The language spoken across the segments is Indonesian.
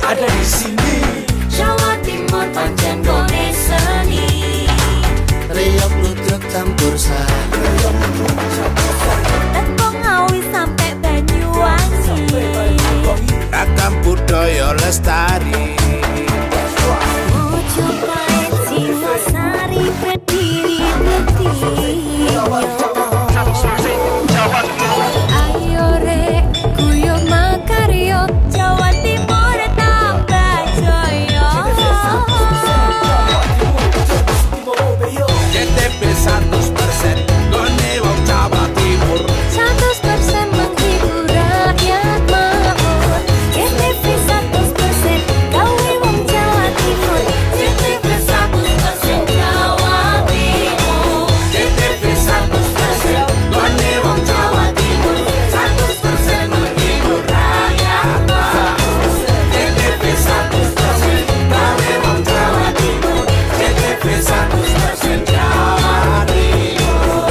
ada di sini. Jawa Timur pancen gone seni. Riok ludruk campur sari. Teko Ngawi sampai Banyuwangi. Ragam budaya lestari. Mojopahit Singosari berdiri berdiri. Ayo rek guyo makaryo Jawa Timur tambah jaya. JTP 100% gone wong Jawa Timur. 100% menghibur rakyat makmur. JTP 100% gawe wong Jawa Timur. JTP 100% Jawa Timur. JTP 100% gone wong Jawa Timur. 100% menghibur rakyat makmur. JTP 100% gawe wong Jawa Timur. JTP 100% Jawa Timur.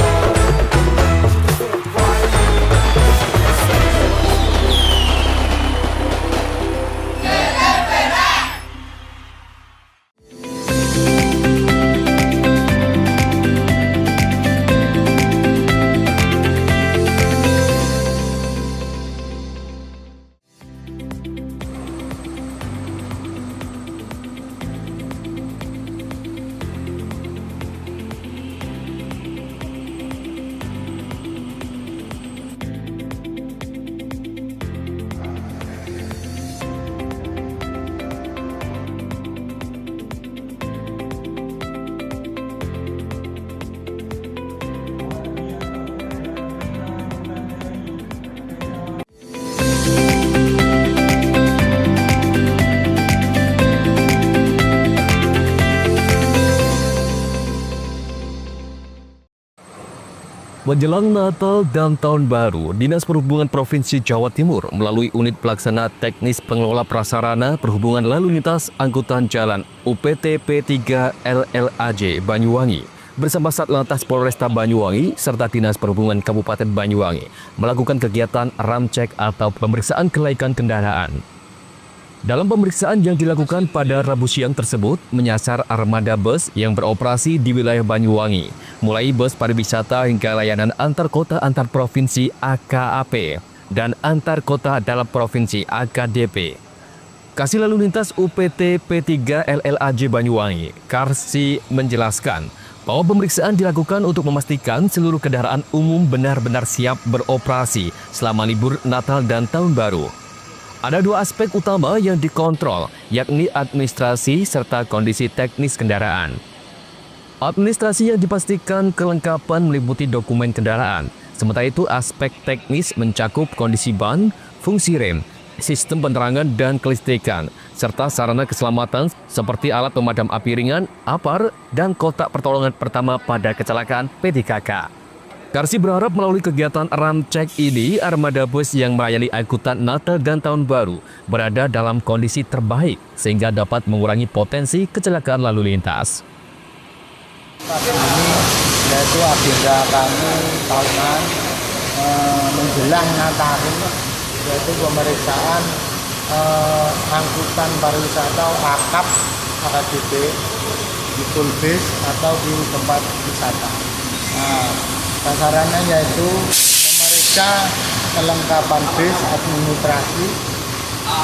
Menjelang Natal dan Tahun Baru, Dinas Perhubungan Provinsi Jawa Timur melalui Unit Pelaksana Teknis Pengelola Prasarana Perhubungan Lalu Lintas Angkutan Jalan UPT P3 LLAJ Banyuwangi bersama Satlantas Polresta Banyuwangi serta Dinas Perhubungan Kabupaten Banyuwangi melakukan kegiatan ramcek atau pemeriksaan kelaikan kendaraan. Dalam pemeriksaan yang dilakukan pada Rabu siang tersebut menyasar armada bus yang beroperasi di wilayah Banyuwangi, mulai bus pariwisata hingga layanan antar kota antar provinsi AKAP dan antar kota dalam provinsi AKDP. Kasih Lalu Lintas UPT P3 LLAJ Banyuwangi, Karsi, menjelaskan bahwa pemeriksaan dilakukan untuk memastikan seluruh kendaraan umum benar-benar siap beroperasi selama libur Natal dan Tahun Baru. Ada dua aspek utama yang dikontrol, yakni administrasi serta kondisi teknis kendaraan. Administrasi yang dipastikan kelengkapan meliputi dokumen kendaraan. Sementara itu aspek teknis mencakup kondisi ban, fungsi rem, sistem penerangan dan kelistrikan, serta sarana keselamatan seperti alat pemadam api ringan, APAR, dan kotak pertolongan pertama pada kecelakaan P3K. Karsi berharap melalui kegiatan ramcek ini, armada bus yang melayani angkutan Natal dan Tahun Baru berada dalam kondisi terbaik sehingga dapat mengurangi potensi kecelakaan lalu lintas. Pagi ini yaitu agenda kami tahunan menjelang Natal, yaitu pemeriksaan angkutan pariwisata AKAP, AKDP di full base atau di tempat wisata. Sasarannya yaitu memeriksa kelengkapan bis, administrasi,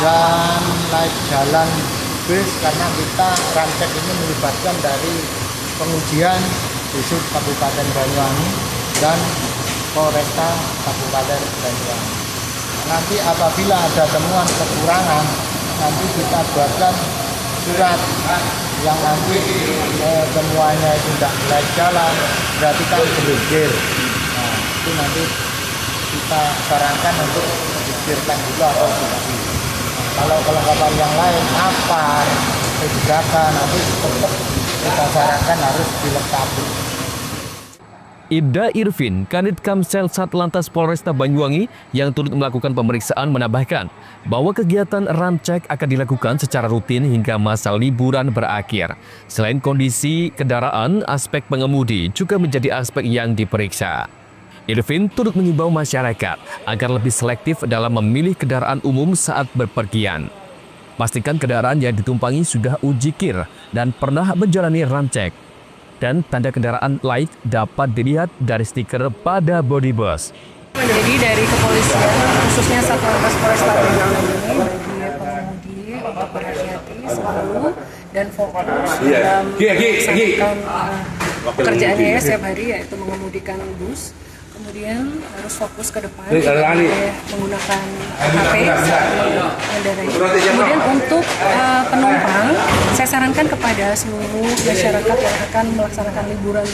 dan laik jalan bis karena kita ramcek ini melibatkan dari pengujian di Sub Kabupaten Banyuwangi dan Polresta Kabupaten Banyuwangi. Nanti apabila ada temuan kekurangan, nanti kita buatkan surat yang nanti temuannya itu tidak laik jalan, berarti kan berikir. Nah, itu nanti kita sarankan untuk dikirkan juga atau tidak. Nah, kalau kelengkapan yang lain, apa kebijakan nanti tetap kita sarankan harus dilengkapi. Ibda Irvin, Kanit Kamsel Satlantas Polresta Banyuwangi yang turut melakukan pemeriksaan menambahkan bahwa kegiatan ramcek akan dilakukan secara rutin hingga masa liburan berakhir. Selain kondisi kendaraan, aspek pengemudi juga menjadi aspek yang diperiksa. Irvin turut mengimbau masyarakat agar lebih selektif dalam memilih kendaraan umum saat berpergian. Pastikan kendaraan yang ditumpangi sudah uji kir dan pernah menjalani ram cek. Dan tanda kendaraan laik dapat dilihat dari stiker pada bodi bus. Jadi dari kepolisian, khususnya Satlantas Polresta Bandung ini, bagi pengemudi untuk berhati-hati selalu dan fokus dalam melaksanakan pekerjaannya ya setiap hari, yaitu mengemudikan bus. Kemudian harus fokus ke depan, menggunakan HP saat mengendarai. Kemudian untuk penumpang, saya sarankan kepada seluruh masyarakat yang akan melaksanakan liburan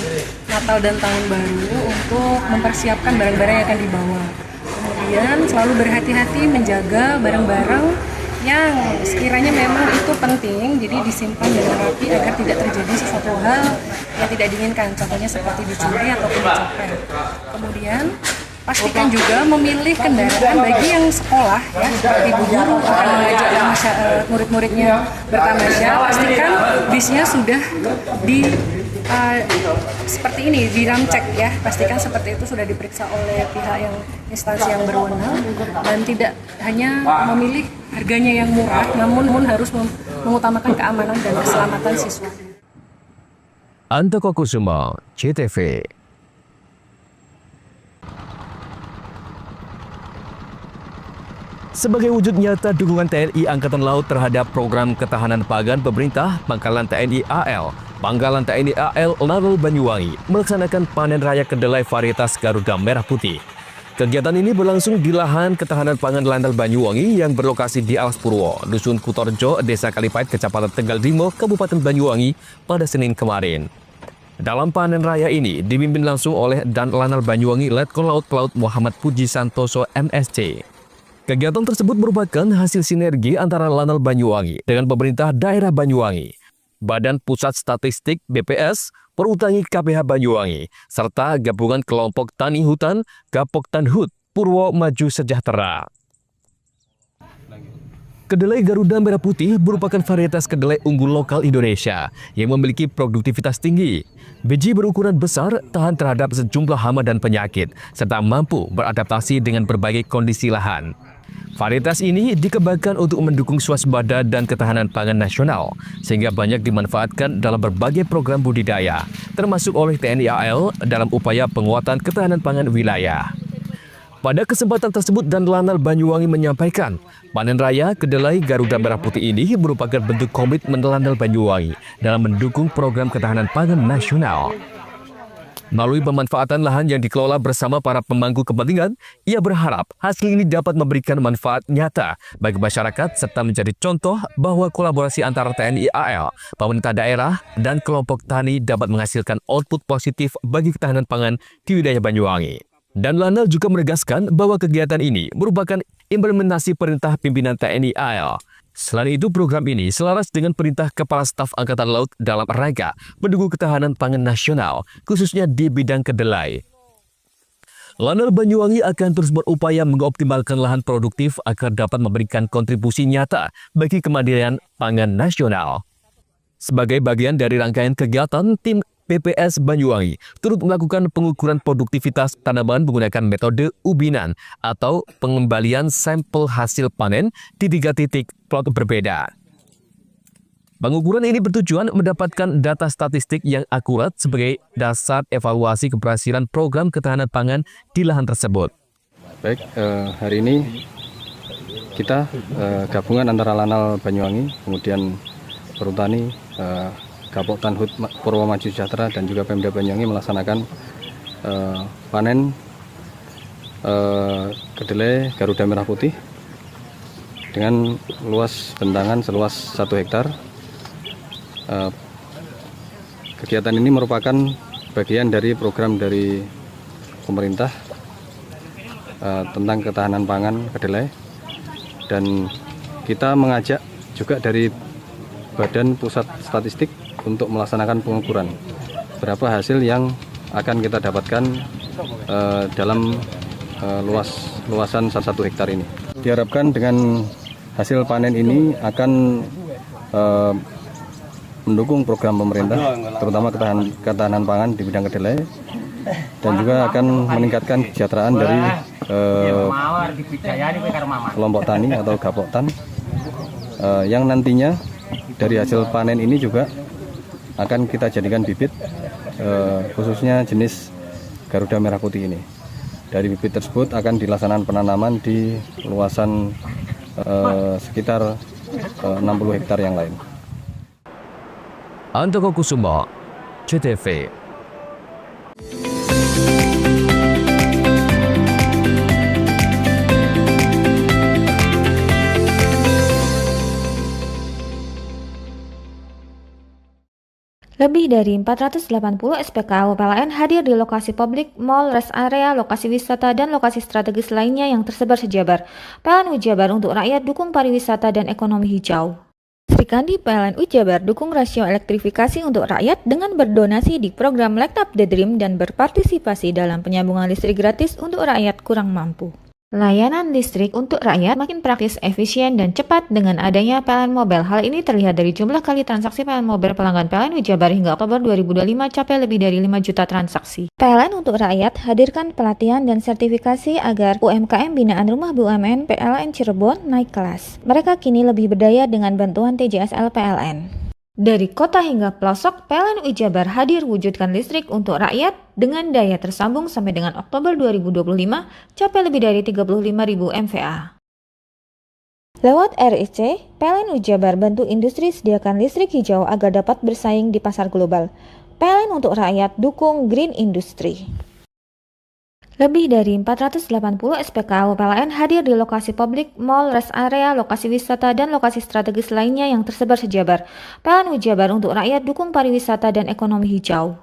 Natal dan Tahun Baru untuk mempersiapkan barang-barang yang akan dibawa. Kemudian selalu berhati-hati menjaga barang-barang yang sekiranya memang itu penting, jadi disimpan dengan rapi agar tidak terjadi sesuatu hal yang tidak diinginkan, contohnya seperti dicuri ataupun dicopet. Kemudian pastikan juga memilih kendaraan bagi yang sekolah ya, seperti bu guru akan mengajak murid-muridnya bertamasya, pastikan bisnya sudah seperti ini, di ram cek ya, pastikan seperti itu sudah diperiksa oleh pihak yang instansi yang berwenang dan tidak hanya memilih harganya yang murah, namun harus mengutamakan keamanan dan keselamatan siswa. Antoko Kusuma, CTV. Sebagai wujud nyata dukungan TNI Angkatan Laut terhadap program ketahanan pangan pemerintah, Pangkalan TNI AL, Pangkalan TNI AL Lanal Banyuwangi melaksanakan panen raya kedelai varietas Garuda Merah Putih. Kegiatan ini berlangsung di lahan ketahanan pangan Lanal Banyuwangi yang berlokasi di Alas Purwo, Dusun Kutorjo, Desa Kalipait, Kecamatan Tegal Dimo, Kabupaten Banyuwangi pada Senin kemarin. Dalam panen raya ini dipimpin langsung oleh Dan Lanal Banyuwangi Letkol Laut Pelaut Muhammad Puji Santoso MSc. Kegiatan tersebut merupakan hasil sinergi antara Lanal Banyuwangi dengan pemerintah daerah Banyuwangi, Badan Pusat Statistik BPS, Perhutani KPH Banyuwangi, serta gabungan kelompok tani hutan Gapoktan Hut Purwo Maju Sejahtera. Kedelai Garuda Merah Putih merupakan varietas kedelai unggul lokal Indonesia yang memiliki produktivitas tinggi. Biji berukuran besar, tahan terhadap sejumlah hama dan penyakit, serta mampu beradaptasi dengan berbagai kondisi lahan. Varietas ini dikembangkan untuk mendukung swasembada dan ketahanan pangan nasional, sehingga banyak dimanfaatkan dalam berbagai program budidaya, termasuk oleh TNI AL dalam upaya penguatan ketahanan pangan wilayah. Pada kesempatan tersebut, Dan Lanal Banyuwangi menyampaikan, panen raya kedelai Garuda Merah Putih ini merupakan bentuk komitmen Lanal Banyuwangi dalam mendukung program ketahanan pangan nasional. Melalui pemanfaatan lahan yang dikelola bersama para pemangku kepentingan, ia berharap hasil ini dapat memberikan manfaat nyata bagi masyarakat serta menjadi contoh bahwa kolaborasi antara TNI AL, pemerintah daerah, dan kelompok tani dapat menghasilkan output positif bagi ketahanan pangan di wilayah Banyuwangi. Dan Lanal juga menegaskan bahwa kegiatan ini merupakan implementasi perintah pimpinan TNI AL. Selain itu, program ini selaras dengan perintah Kepala Staf Angkatan Laut dalam rangka mendukung ketahanan pangan nasional, khususnya di bidang kedelai. Lanal Banyuwangi akan terus berupaya mengoptimalkan lahan produktif agar dapat memberikan kontribusi nyata bagi kemandirian pangan nasional. Sebagai bagian dari rangkaian kegiatan, tim PPS Banyuwangi turut melakukan pengukuran produktivitas tanaman menggunakan metode ubinan atau pengembalian sampel hasil panen di 3 titik plot berbeda. Pengukuran ini bertujuan mendapatkan data statistik yang akurat sebagai dasar evaluasi keberhasilan program ketahanan pangan di lahan tersebut. Baik, hari ini kita gabungan antara Lanal Banyuwangi, kemudian Perhutani, Gapoktan Hut Purwo Maju Sejahtera dan juga Pemda Banyuwangi melaksanakan panen kedelai Garuda Merah Putih dengan luas bentangan seluas 1 hektar. Kegiatan ini merupakan bagian dari program dari pemerintah tentang ketahanan pangan kedelai, dan kita mengajak juga dari Badan Pusat Statistik untuk melaksanakan pengukuran berapa hasil yang akan kita dapatkan dalam luasan 1 hektar ini. Diharapkan dengan hasil panen ini akan mendukung program pemerintah, terutama ketahanan pangan di bidang kedelai, dan juga akan meningkatkan kesejahteraan dari kelompok tani atau Gapoktan yang nantinya dari hasil panen ini juga akan kita jadikan bibit, khususnya jenis Garuda Merah Putih ini. Dari bibit tersebut akan dilaksanakan penanaman di luasan sekitar 60 hektar yang lain. Antoko Kusuma, CTV. Lebih dari 480 SPKU PLN hadir di lokasi publik, mal, rest area, lokasi wisata, dan lokasi strategis lainnya yang tersebar sejabar. PLN Ujabar untuk rakyat dukung pariwisata dan ekonomi hijau. Sri Kandi PLN Ujabar dukung rasio elektrifikasi untuk rakyat dengan berdonasi di program Light Up the Dream dan berpartisipasi dalam penyambungan listrik gratis untuk rakyat kurang mampu. Layanan listrik untuk rakyat makin praktis, efisien, dan cepat dengan adanya PLN Mobile. Hal ini terlihat dari jumlah kali transaksi PLN Mobile pelanggan PLN Ujabar hingga Oktober 2025 capai lebih dari 5 juta transaksi. PLN untuk rakyat hadirkan pelatihan dan sertifikasi agar UMKM binaan Rumah BUMN PLN Cirebon naik kelas. Mereka kini lebih berdaya dengan bantuan TJSL PLN. Dari kota hingga pelosok, PLN Ujabar hadir wujudkan listrik untuk rakyat dengan daya tersambung sampai dengan Oktober 2025 capai lebih dari 35.000 MVA. Lewat RIC, PLN Ujabar bantu industri sediakan listrik hijau agar dapat bersaing di pasar global. PLN untuk rakyat dukung green industry. Lebih dari 480 SPKU PLN hadir di lokasi publik, mal, rest area, lokasi wisata, dan lokasi strategis lainnya yang tersebar sejabar. PLN Ujabar untuk rakyat dukung pariwisata dan ekonomi hijau.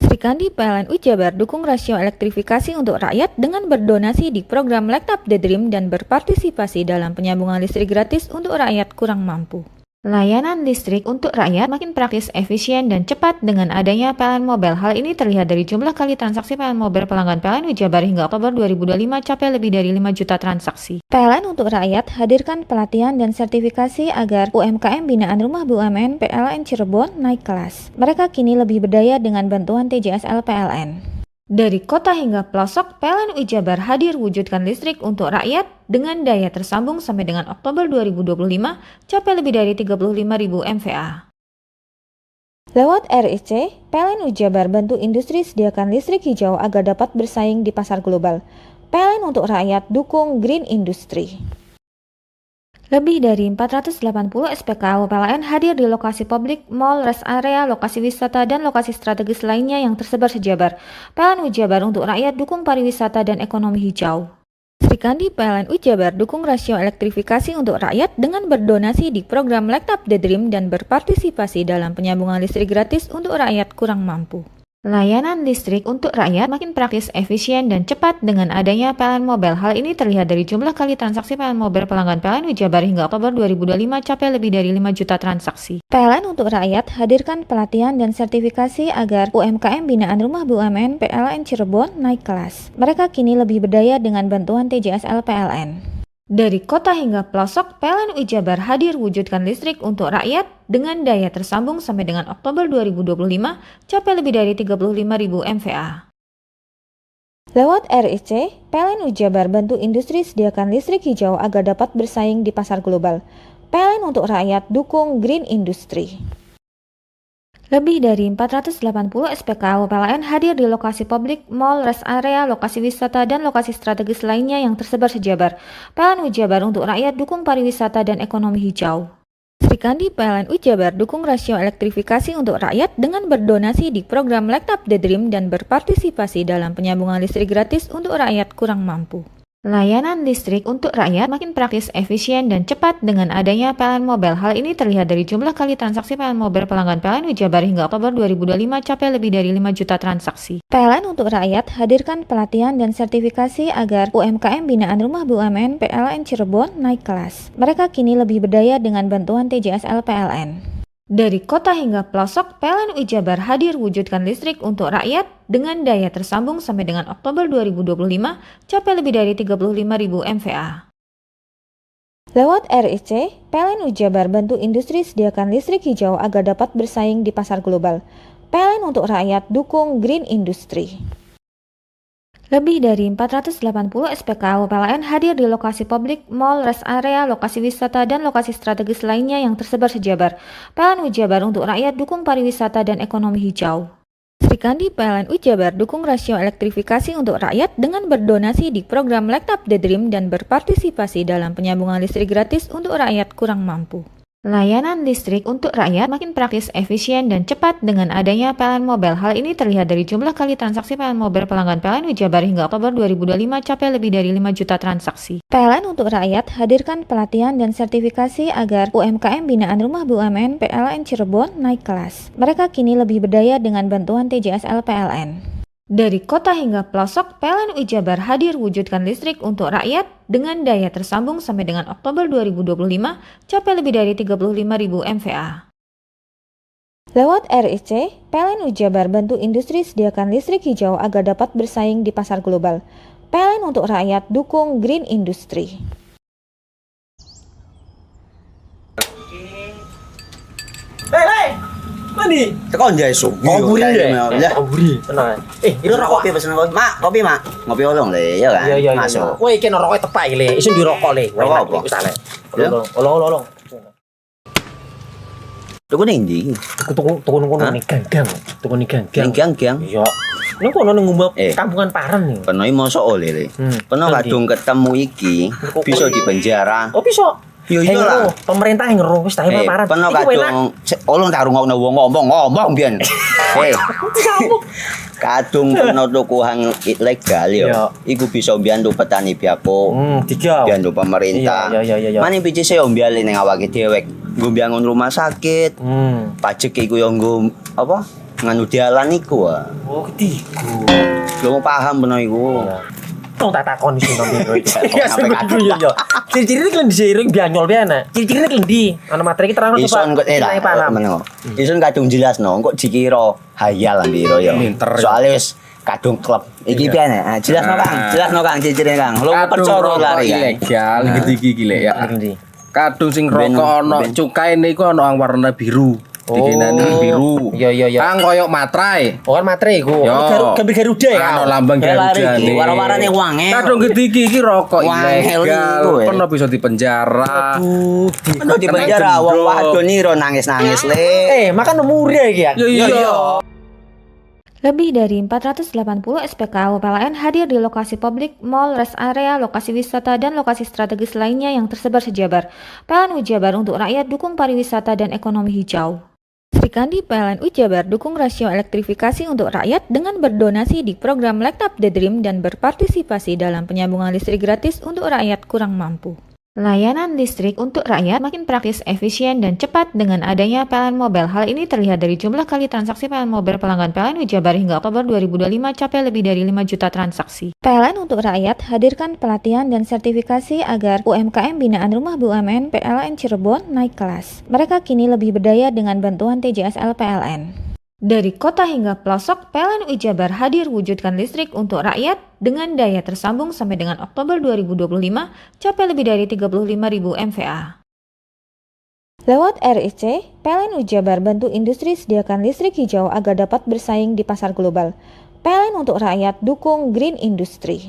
Sri Kandi PLN Ujabar dukung rasio elektrifikasi untuk rakyat dengan berdonasi di program Light Up the Dream dan berpartisipasi dalam penyambungan listrik gratis untuk rakyat kurang mampu. Layanan listrik untuk rakyat makin praktis, efisien, dan cepat dengan adanya PLN Mobile. Hal ini terlihat dari jumlah kali transaksi PLN Mobile pelanggan PLN Ujabar hingga Oktober 2025 capai lebih dari 5 juta transaksi. PLN untuk rakyat hadirkan pelatihan dan sertifikasi agar UMKM binaan Rumah BUMN PLN Cirebon naik kelas. Mereka kini lebih berdaya dengan bantuan TJSL PLN. Dari kota hingga pelosok, PLN Ujabar hadir wujudkan listrik untuk rakyat dengan daya tersambung sampai dengan Oktober 2025 capai lebih dari 35.000 MVA. Lewat RIC, PLN Ujabar bantu industri sediakan listrik hijau agar dapat bersaing di pasar global. PLN untuk rakyat dukung green industry. Lebih dari 480 SPKU PLN hadir di lokasi publik, mal, rest area, lokasi wisata, dan lokasi strategis lainnya yang tersebar sejabar. PLN Ujabar untuk rakyat dukung pariwisata dan ekonomi hijau. Sri Kandi PLN Ujabar dukung rasio elektrifikasi untuk rakyat dengan berdonasi di program Light Up the Dream dan berpartisipasi dalam penyambungan listrik gratis untuk rakyat kurang mampu. Layanan listrik untuk rakyat makin praktis, efisien, dan cepat dengan adanya PLN Mobile. Hal ini terlihat dari jumlah kali transaksi PLN Mobile pelanggan PLN Ujabar hingga Oktober 2025 capai lebih dari 5 juta transaksi. PLN untuk rakyat hadirkan pelatihan dan sertifikasi agar UMKM binaan Rumah BUMN PLN Cirebon naik kelas. Mereka kini lebih berdaya dengan bantuan TJSL PLN. Dari kota hingga pelosok, PLN Ujabar hadir wujudkan listrik untuk rakyat dengan daya tersambung sampai dengan Oktober 2025 capai lebih dari 35.000 MVA. Lewat RIC, PLN Ujabar bantu industri sediakan listrik hijau agar dapat bersaing di pasar global. PLN untuk rakyat dukung green industry. Lebih dari 480 SPKU PLN hadir di lokasi publik, mal, rest area, lokasi wisata, dan lokasi strategis lainnya yang tersebar sejabar. PLN Ujabar untuk rakyat dukung pariwisata dan ekonomi hijau. Sri Kandi PLN Ujabar dukung rasio elektrifikasi untuk rakyat dengan berdonasi di program Light Up the Dream dan berpartisipasi dalam penyambungan listrik gratis untuk rakyat kurang mampu. Layanan listrik untuk rakyat makin praktis, efisien, dan cepat dengan adanya PLN Mobile. Hal ini terlihat dari jumlah kali transaksi PLN Mobile pelanggan PLN Ujabar hingga Oktober 2025 capai lebih dari 5 juta transaksi. PLN untuk rakyat hadirkan pelatihan dan sertifikasi agar UMKM binaan Rumah BUMN PLN Cirebon naik kelas. Mereka kini lebih berdaya dengan bantuan TJSL PLN. Dari kota hingga pelosok, PLN Ujabar hadir wujudkan listrik untuk rakyat dengan daya tersambung sampai dengan Oktober 2025 capai lebih dari 35.000 MVA. Lewat RIC, PLN Ujabar bantu industri sediakan listrik hijau agar dapat bersaing di pasar global. PLN untuk rakyat dukung green industry. Lebih dari 480 SPKU PLN hadir di lokasi publik, mall, rest area, lokasi wisata, dan lokasi strategis lainnya yang tersebar sejabar. PLN Jabar untuk rakyat dukung pariwisata dan ekonomi hijau. Sri Kandi PLN Jabar dukung rasio elektrifikasi untuk rakyat dengan berdonasi di program Light Up the Dream dan berpartisipasi dalam penyambungan listrik gratis untuk rakyat kurang mampu. Layanan listrik untuk rakyat makin praktis, efisien, dan cepat dengan adanya PLN Mobile. Hal ini terlihat dari jumlah kali transaksi PLN Mobile pelanggan PLN Jabar hingga Oktober 2025 capai lebih dari 5 juta transaksi. PLN untuk rakyat hadirkan pelatihan dan sertifikasi agar UMKM binaan Rumah BUMN PLN Cirebon naik kelas. Mereka kini lebih berdaya dengan bantuan TJSL PLN. Dari kota hingga pelosok, PLN Jabar hadir wujudkan listrik untuk rakyat dengan daya tersambung sampai dengan Oktober 2025 capai lebih dari 35.000 MVA. Lewat RIC, PLN Jabar bantu industri sediakan listrik hijau agar dapat bersaing di pasar global. PLN untuk rakyat dukung green industry. Mandi. Tekan jaya su. Buri deh. Ya. Buri. Tenang. Ini rokok. Kopi pesen kopi. Mak, kopi, Mak. Ngopi olong le, ya kan? Iya. Masuk. Woi, kena rokok tepak le. Isun di rokok le. Rokok apa? Wis ale. Ya. Olong. Tuku ning ndi? Tuku ngono ning gang. Tuku ning gang. Gang. Iya. Nang kono ning ngumap Eh. kampungan Paren nih. Peno iki mosok oleh le. Peno Nanti. kadung ketemu iki bisa dipenjara. Oh bisa. Yo iya lah. Pemerintah yang ngeru wis tahe Paren. Peno Iku enak. kadung olong tak rungokno wong ngomong biyen. Kadung peno tuku hang ilegal yo. Iya. Iku bisa mbiyantu petani biako. Tiga. Mbiyantu pemerintah. Iya. Mane pici saya mbiali ning awake dewek. Nggo mbiangun rumah sakit. Pajak iku yo nggo apa? Nganu dalan iku ah. Oh, ketiku. Lu paham bener iku. Tong tak takon di sini biro iki. Ya, sampai kadung. Iya. Ciri-ciri iki di seiring bianyol biana. Ciri-ciri iki ndi? Ana materi iki terang Ison kok lah meneng. Ison kadung jelasno kok dikira hayal biro ya. Soale wis kadung klub. Iki piye nek? Jelasno Kang, ciri-ciri Kang. Lu percaya lari kan. Ilegal iki lek ya. Ndi? Kadung sing rokok ana cukai niku ana warna biru. Dikenani biru. Iya. Kang koyo matrai. Oh kan materi iku. Yo. Gambar Garuda ya. Ano lambang Garuda nih. Wara-warane wange. Kadung iki rokok Wangel ilegal. iku, Pernah bisa dipenjara. Peno di penjara wong wadon iro nangis-nangis le. Makan murah iki ya. Iya. Lebih dari 480 SPKU PLN hadir di lokasi publik, mall, rest area, lokasi wisata, dan lokasi strategis lainnya yang tersebar sejabar. PLN Jabar untuk rakyat dukung pariwisata dan ekonomi hijau. Sri Kandi PLN Jabar dukung rasio elektrifikasi untuk rakyat dengan berdonasi di program Light Up the Dream dan berpartisipasi dalam penyambungan listrik gratis untuk rakyat kurang mampu. Layanan listrik untuk rakyat makin praktis, efisien, dan cepat dengan adanya PLN Mobile. Hal ini terlihat dari jumlah kali transaksi PLN Mobile pelanggan PLN Jabar hingga Oktober 2025 capai lebih dari 5 juta transaksi. PLN untuk rakyat hadirkan pelatihan dan sertifikasi agar UMKM binaan Rumah BUMN PLN Cirebon naik kelas. Mereka kini lebih berdaya dengan bantuan TJSL PLN. Dari kota hingga pelosok, PLN Jabar hadir wujudkan listrik untuk rakyat dengan daya tersambung sampai dengan Oktober 2025 capai lebih dari 35.000 MVA. Lewat RIC, PLN Jabar bantu industri sediakan listrik hijau agar dapat bersaing di pasar global. PLN untuk rakyat dukung green industry.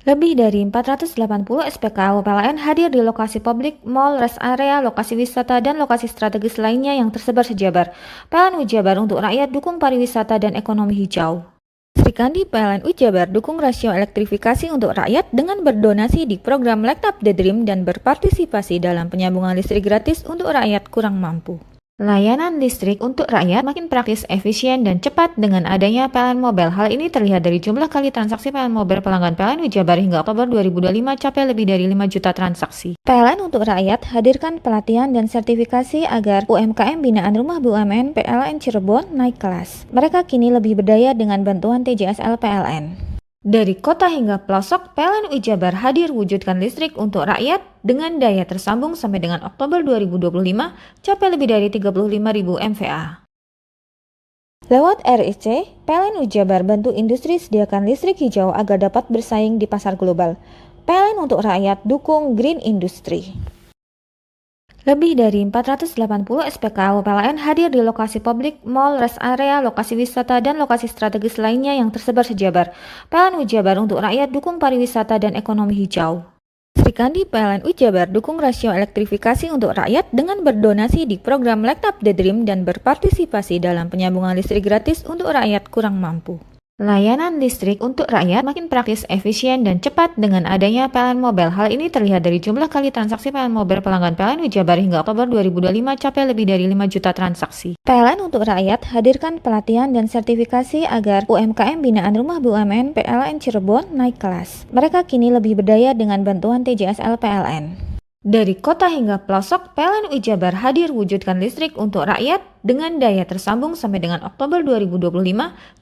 Lebih dari 480 SPKU PLN hadir di lokasi publik, mall, rest area, lokasi wisata, dan lokasi strategis lainnya yang tersebar sejabar. PLN Jabar untuk rakyat dukung pariwisata dan ekonomi hijau. Sri Kandi PLN Jabar dukung rasio elektrifikasi untuk rakyat dengan berdonasi di program Light Up the Dream dan berpartisipasi dalam penyambungan listrik gratis untuk rakyat kurang mampu. Layanan listrik untuk rakyat makin praktis, efisien, dan cepat dengan adanya PLN Mobile. Hal ini terlihat dari jumlah kali transaksi PLN Mobile pelanggan PLN Jabar hingga Oktober 2025 capai lebih dari 5 juta transaksi. PLN untuk rakyat hadirkan pelatihan dan sertifikasi agar UMKM binaan Rumah BUMN PLN Cirebon naik kelas. Mereka kini lebih berdaya dengan bantuan TJSL PLN. Dari kota hingga pelosok, PLN Jabar hadir wujudkan listrik untuk rakyat dengan daya tersambung sampai dengan Oktober 2025 capai lebih dari 35.000 MVA. Lewat RIC, PLN Jabar bantu industri sediakan listrik hijau agar dapat bersaing di pasar global. PLN untuk rakyat dukung green industry. Lebih dari 480 SPKU PLN hadir di lokasi publik, mal, rest area, lokasi wisata, dan lokasi strategis lainnya yang tersebar sejabar. PLN Jabar untuk rakyat dukung pariwisata dan ekonomi hijau. Sri Kandi PLN Jabar dukung rasio elektrifikasi untuk rakyat dengan berdonasi di program Light Up the Dream dan berpartisipasi dalam penyambungan listrik gratis untuk rakyat kurang mampu. Layanan listrik untuk rakyat makin praktis, efisien, dan cepat dengan adanya PLN Mobile. Hal ini terlihat dari jumlah kali transaksi PLN Mobile pelanggan PLN Jabar hingga Oktober 2025 capai lebih dari 5 juta transaksi. PLN untuk rakyat hadirkan pelatihan dan sertifikasi agar UMKM binaan Rumah BUMN PLN Cirebon naik kelas. Mereka kini lebih berdaya dengan bantuan TJSL PLN. Dari kota hingga pelosok, PLN Jabar hadir wujudkan listrik untuk rakyat dengan daya tersambung sampai dengan Oktober 2025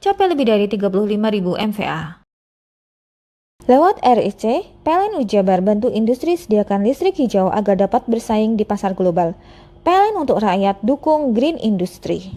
capai lebih dari 35.000 MVA. Lewat RIC, PLN Jabar bantu industri sediakan listrik hijau agar dapat bersaing di pasar global. PLN untuk rakyat dukung Green Industry.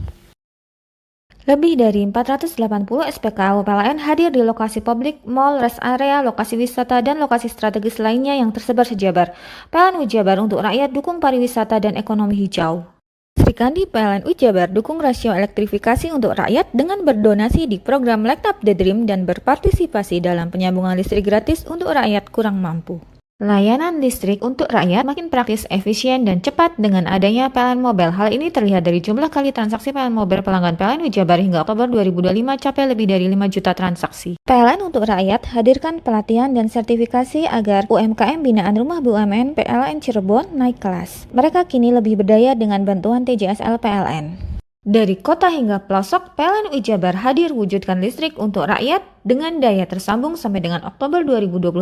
Lebih dari 480 SPKU PLN hadir di lokasi publik, mal, rest area, lokasi wisata, dan lokasi strategis lainnya yang tersebar sejabar. PLN Jabar untuk rakyat dukung pariwisata dan ekonomi hijau. Sri Kandi PLN Jabar dukung rasio elektrifikasi untuk rakyat dengan berdonasi di program Light Up the Dream dan berpartisipasi dalam penyambungan listrik gratis untuk rakyat kurang mampu. Layanan listrik untuk rakyat makin praktis, efisien, dan cepat dengan adanya PLN Mobile. Hal ini terlihat dari jumlah kali transaksi PLN Mobile pelanggan PLN Jabar hingga Oktober 2025 capai lebih dari 5 juta transaksi. PLN untuk rakyat hadirkan pelatihan dan sertifikasi agar UMKM binaan Rumah BUMN PLN Cirebon naik kelas. Mereka kini lebih berdaya dengan bantuan TJSL PLN. Dari kota hingga pelosok, PLN Jabar hadir wujudkan listrik untuk rakyat dengan daya tersambung sampai dengan Oktober 2025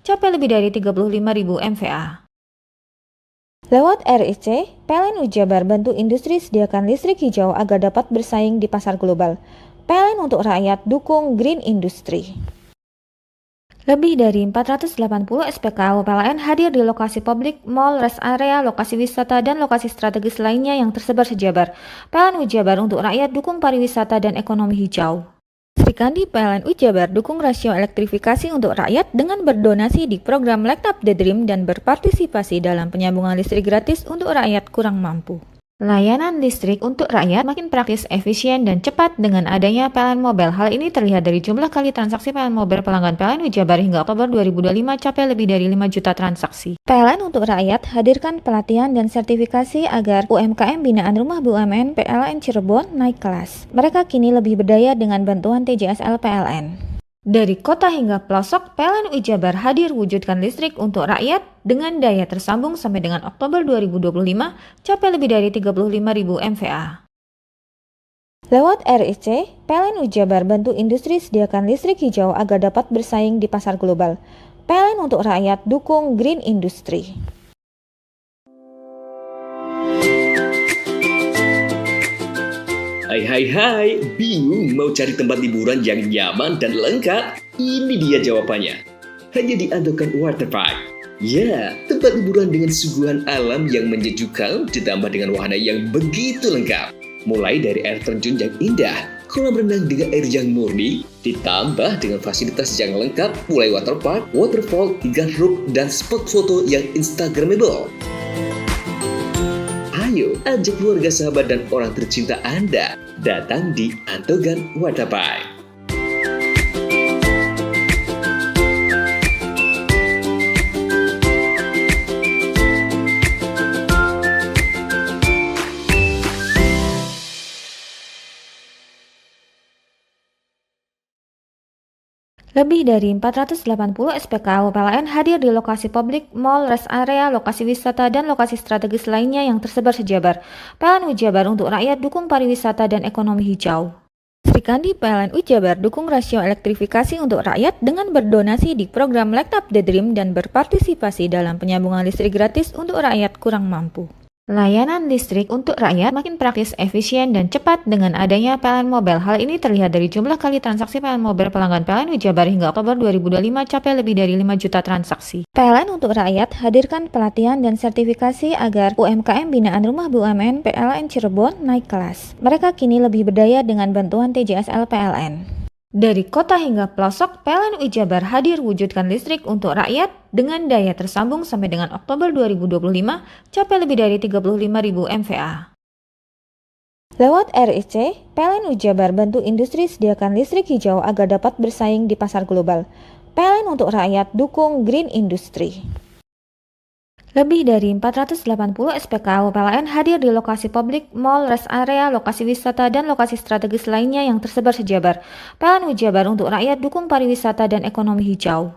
capai lebih dari 35.000 MVA. Lewat RIC, PLN Jabar bantu industri sediakan listrik hijau agar dapat bersaing di pasar global. PLN untuk rakyat dukung Green Industry. Lebih dari 480 SPKU PLN hadir di lokasi publik, mal, rest area, lokasi wisata, dan lokasi strategis lainnya yang tersebar sejabar. PLN Jabar untuk rakyat dukung pariwisata dan ekonomi hijau. Sri Kandi PLN Jabar dukung rasio elektrifikasi untuk rakyat dengan berdonasi di program Light Up the Dream dan berpartisipasi dalam penyambungan listrik gratis untuk rakyat kurang mampu. Layanan listrik untuk rakyat makin praktis, efisien, dan cepat dengan adanya PLN Mobile. Hal ini terlihat dari jumlah kali transaksi PLN Mobile pelanggan PLN Jabar hingga Oktober 2025 capai lebih dari 5 juta transaksi. PLN untuk rakyat hadirkan pelatihan dan sertifikasi agar UMKM binaan Rumah BUMN PLN Cirebon naik kelas. Mereka kini lebih berdaya dengan bantuan TJSL PLN. Dari kota hingga pelosok, PLN Jabar hadir wujudkan listrik untuk rakyat dengan daya tersambung sampai dengan Oktober 2025 capai lebih dari 35.000 MVA. Lewat RIC, PLN Jabar bantu industri sediakan listrik hijau agar dapat bersaing di pasar global. PLN untuk rakyat dukung Green Industry. Hai, bingung mau cari tempat liburan yang nyaman dan lengkap? Ini dia jawabannya. Hanya di Andokan Waterpark. Ya, tempat liburan dengan suguhan alam yang menyejukkan ditambah dengan wahana yang begitu lengkap. Mulai dari air terjun yang indah, kolam renang dengan air yang murni, ditambah dengan fasilitas yang lengkap mulai waterpark, waterfall, hingga roof dan spot foto yang instagramable. Ayo, ajak keluarga, sahabat, dan orang tercinta Anda datang di Andokan Waterpark. Lebih dari 480 SPKU PLN hadir di lokasi publik, mal, rest area, lokasi wisata, dan lokasi strategis lainnya yang tersebar sejabar. PLN Jabar untuk rakyat dukung pariwisata dan ekonomi hijau. Sri Kandi PLN Jabar dukung rasio elektrifikasi untuk rakyat dengan berdonasi di program Light Up the Dream dan berpartisipasi dalam penyambungan listrik gratis untuk rakyat kurang mampu. Layanan listrik untuk rakyat makin praktis, efisien, dan cepat dengan adanya PLN Mobile. Hal ini terlihat dari jumlah kali transaksi PLN Mobile pelanggan PLN Jabar hingga Oktober 2025 capai lebih dari 5 juta transaksi. PLN untuk rakyat hadirkan pelatihan dan sertifikasi agar UMKM binaan Rumah BUMN PLN Cirebon naik kelas. Mereka kini lebih berdaya dengan bantuan TJSL PLN. Dari kota hingga pelosok, PLN Jabar hadir wujudkan listrik untuk rakyat dengan daya tersambung sampai dengan Oktober 2025 capai lebih dari 35.000 MVA. Lewat RIC, PLN Jabar bantu industri sediakan listrik hijau agar dapat bersaing di pasar global. PLN untuk rakyat dukung green industry. Lebih dari 480 SPKU PLN hadir di lokasi publik, mall, rest area, lokasi wisata, dan lokasi strategis lainnya yang tersebar sejabar. PLN Jabar untuk rakyat dukung pariwisata dan ekonomi hijau.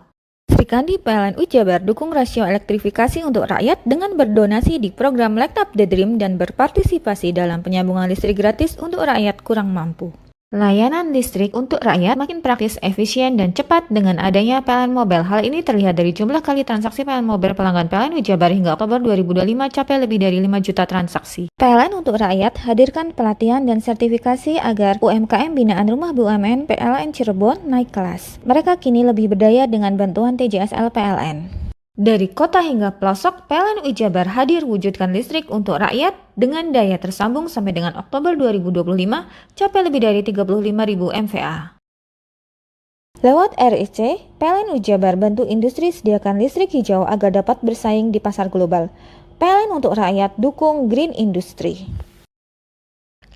Srikandi PLN Jabar dukung rasio elektrifikasi untuk rakyat dengan berdonasi di program Light Up the Dream dan berpartisipasi dalam penyambungan listrik gratis untuk rakyat kurang mampu. Layanan listrik untuk rakyat makin praktis, efisien, dan cepat dengan adanya PLN Mobile. Hal ini terlihat dari jumlah kali transaksi PLN Mobile pelanggan PLN Jabar hingga Oktober 2025 capai lebih dari 5 juta transaksi. PLN untuk rakyat hadirkan pelatihan dan sertifikasi agar UMKM binaan Rumah BUMN PLN Cirebon naik kelas. Mereka kini lebih berdaya dengan bantuan TJSL PLN. Dari kota hingga pelosok, PLN Jabar hadir wujudkan listrik untuk rakyat dengan daya tersambung sampai dengan Oktober 2025 capai lebih dari 35.000 MVA. Lewat RIC, PLN Jabar bantu industri sediakan listrik hijau agar dapat bersaing di pasar global. PLN untuk rakyat dukung green industry.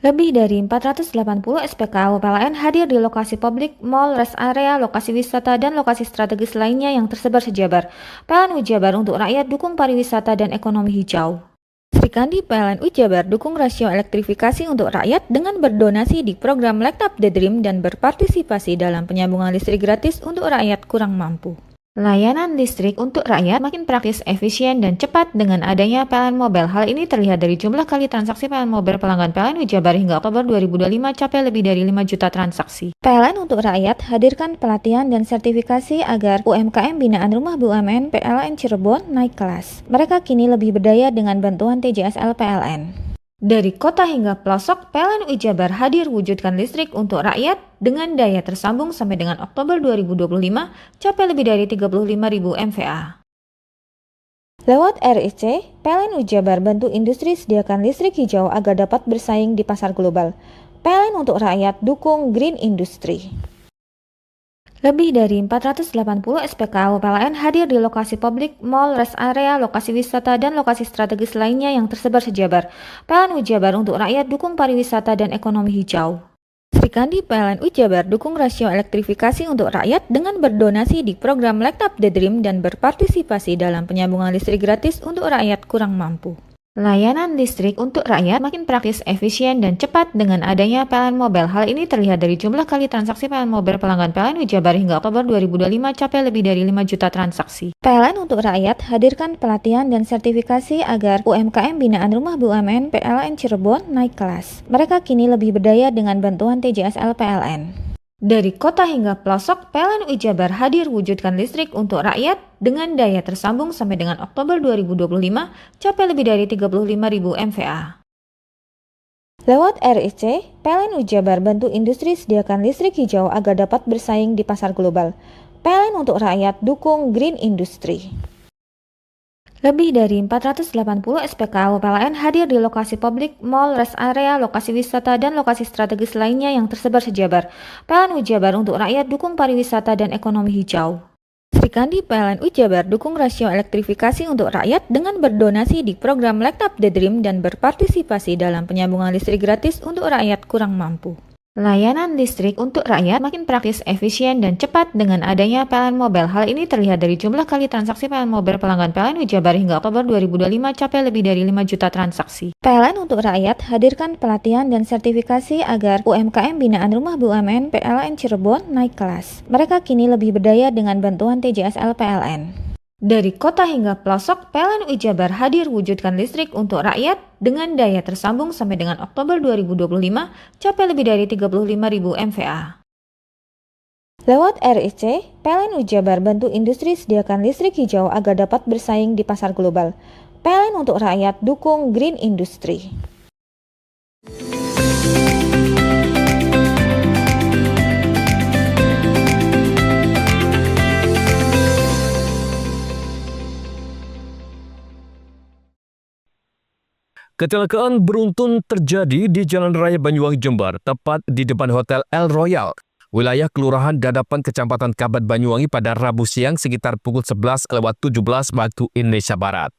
Lebih dari 480 SPKU PLN hadir di lokasi publik, mall, rest area, lokasi wisata, dan lokasi strategis lainnya yang tersebar sejabar. PLN Jabar untuk rakyat dukung pariwisata dan ekonomi hijau. Srikandi PLN Jabar dukung rasio elektrifikasi untuk rakyat dengan berdonasi di program Light Up the Dream dan berpartisipasi dalam penyambungan listrik gratis untuk rakyat kurang mampu. Layanan listrik untuk rakyat makin praktis, efisien, dan cepat dengan adanya PLN Mobile. Hal ini terlihat dari jumlah kali transaksi PLN Mobile pelanggan PLN Jabar hingga Oktober 2025 capai lebih dari 5 juta transaksi. PLN untuk rakyat hadirkan pelatihan dan sertifikasi agar UMKM binaan Rumah BUMN PLN Cirebon naik kelas. Mereka kini lebih berdaya dengan bantuan TJSL PLN. Dari kota hingga pelosok, PLN Jabar hadir wujudkan listrik untuk rakyat dengan daya tersambung sampai dengan Oktober 2025 capai lebih dari 35.000 MVA. Lewat RIC, PLN Jabar bantu industri sediakan listrik hijau agar dapat bersaing di pasar global. PLN untuk rakyat dukung green industry. Lebih dari 480 SPKU PLN hadir di lokasi publik, mall, rest area, lokasi wisata, dan lokasi strategis lainnya yang tersebar sejabar. PLN Jabar untuk rakyat dukung pariwisata dan ekonomi hijau. Srikandi PLN Jabar dukung rasio elektrifikasi untuk rakyat dengan berdonasi di program Light Up the Dream dan berpartisipasi dalam penyambungan listrik gratis untuk rakyat kurang mampu. Layanan listrik untuk rakyat makin praktis, efisien, dan cepat dengan adanya PLN Mobile. Hal ini terlihat dari jumlah kali transaksi PLN Mobile pelanggan PLN Jabar hingga Oktober 2025 capai lebih dari 5 juta transaksi. PLN untuk rakyat hadirkan pelatihan dan sertifikasi agar UMKM binaan Rumah BUMN PLN Cirebon naik kelas. Mereka kini lebih berdaya dengan bantuan TJSL PLN. Dari kota hingga pelosok, PLN Jabar hadir wujudkan listrik untuk rakyat dengan daya tersambung sampai dengan Oktober 2025 capai lebih dari 35.000 MVA. Lewat RIC, PLN Jabar bantu industri sediakan listrik hijau agar dapat bersaing di pasar global. PLN untuk rakyat dukung green industry. Lebih dari 480 SPKU PLN hadir di lokasi publik, mall, rest area, lokasi wisata, dan lokasi strategis lainnya yang tersebar sejabar. PLN Jabar untuk rakyat dukung pariwisata dan ekonomi hijau. Srikandi PLN Jabar dukung rasio elektrifikasi untuk rakyat dengan berdonasi di program Light Up the Dream dan berpartisipasi dalam penyambungan listrik gratis untuk rakyat kurang mampu. Layanan listrik untuk rakyat makin praktis, efisien, dan cepat dengan adanya PLN Mobile. Hal ini terlihat dari jumlah kali transaksi PLN Mobile pelanggan PLN Jabar hingga Oktober 2025 capai lebih dari 5 juta transaksi. PLN untuk rakyat hadirkan pelatihan dan sertifikasi agar UMKM binaan Rumah BUMN PLN Cirebon naik kelas. Mereka kini lebih berdaya dengan bantuan TJSL PLN. Dari kota hingga pelosok, PLN Jabar hadir wujudkan listrik untuk rakyat dengan daya tersambung sampai dengan Oktober 2025 capai lebih dari 35.000 MVA. Lewat RIC, PLN Jabar bantu industri sediakan listrik hijau agar dapat bersaing di pasar global. PLN untuk rakyat dukung green industry. Kecelakaan beruntun terjadi di Jalan Raya Banyuwangi Jember, tepat di depan Hotel El Royal. wilayah Kelurahan Dadapan, Kecamatan Kabat, Banyuwangi pada Rabu siang sekitar pukul 11:17 waktu Indonesia Barat.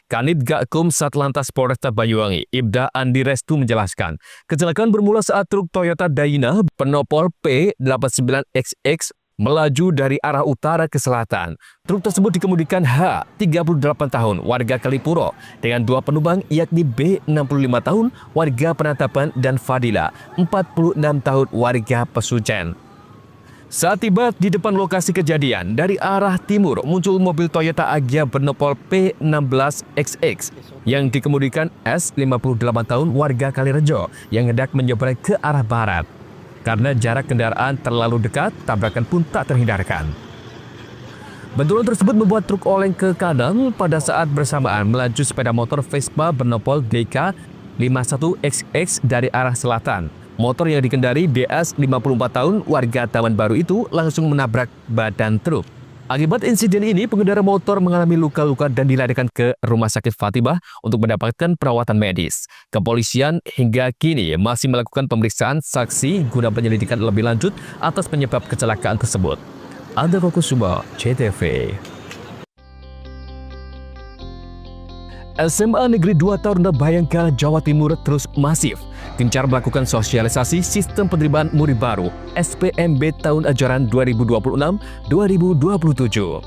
Kanit Gakum Satlantas Polresta Banyuwangi, Ibda Andi Restu menjelaskan, kecelakaan bermula saat truk Toyota Dyna penopol P89XX melaju dari arah utara ke selatan. Truk tersebut dikemudikan H, 38 tahun, warga Kalipuro, dengan 2 penumpang yakni B, 65 tahun, warga Penatapan, dan Fadila, 46 tahun, warga Pesucen. Saat tiba di depan lokasi kejadian, dari arah timur muncul mobil Toyota Agya bernopol P16XX yang dikemudikan S, 58 tahun, warga Kalirejo, yang hendak menyeberang ke arah barat. Karena jarak kendaraan terlalu dekat, tabrakan pun tak terhindarkan. Benturan tersebut membuat truk oleng ke kanan pada saat bersamaan melaju sepeda motor Vespa bernopol DK51XX dari arah selatan. Motor yang dikendari DS 54 tahun warga Taman Baru itu langsung menabrak badan truk. Akibat insiden ini, pengendara motor mengalami luka-luka dan dilarikan ke Rumah Sakit Fatimah untuk mendapatkan perawatan medis. Kepolisian hingga kini masih melakukan pemeriksaan saksi guna penyelidikan lebih lanjut atas penyebab kecelakaan tersebut. Anda Kokusuma, CTV. SMA Negeri 2 Taruna Bayangkara, Jawa Timur terus masif gencar melakukan sosialisasi sistem penerimaan murid baru SPMB tahun ajaran 2026-2027.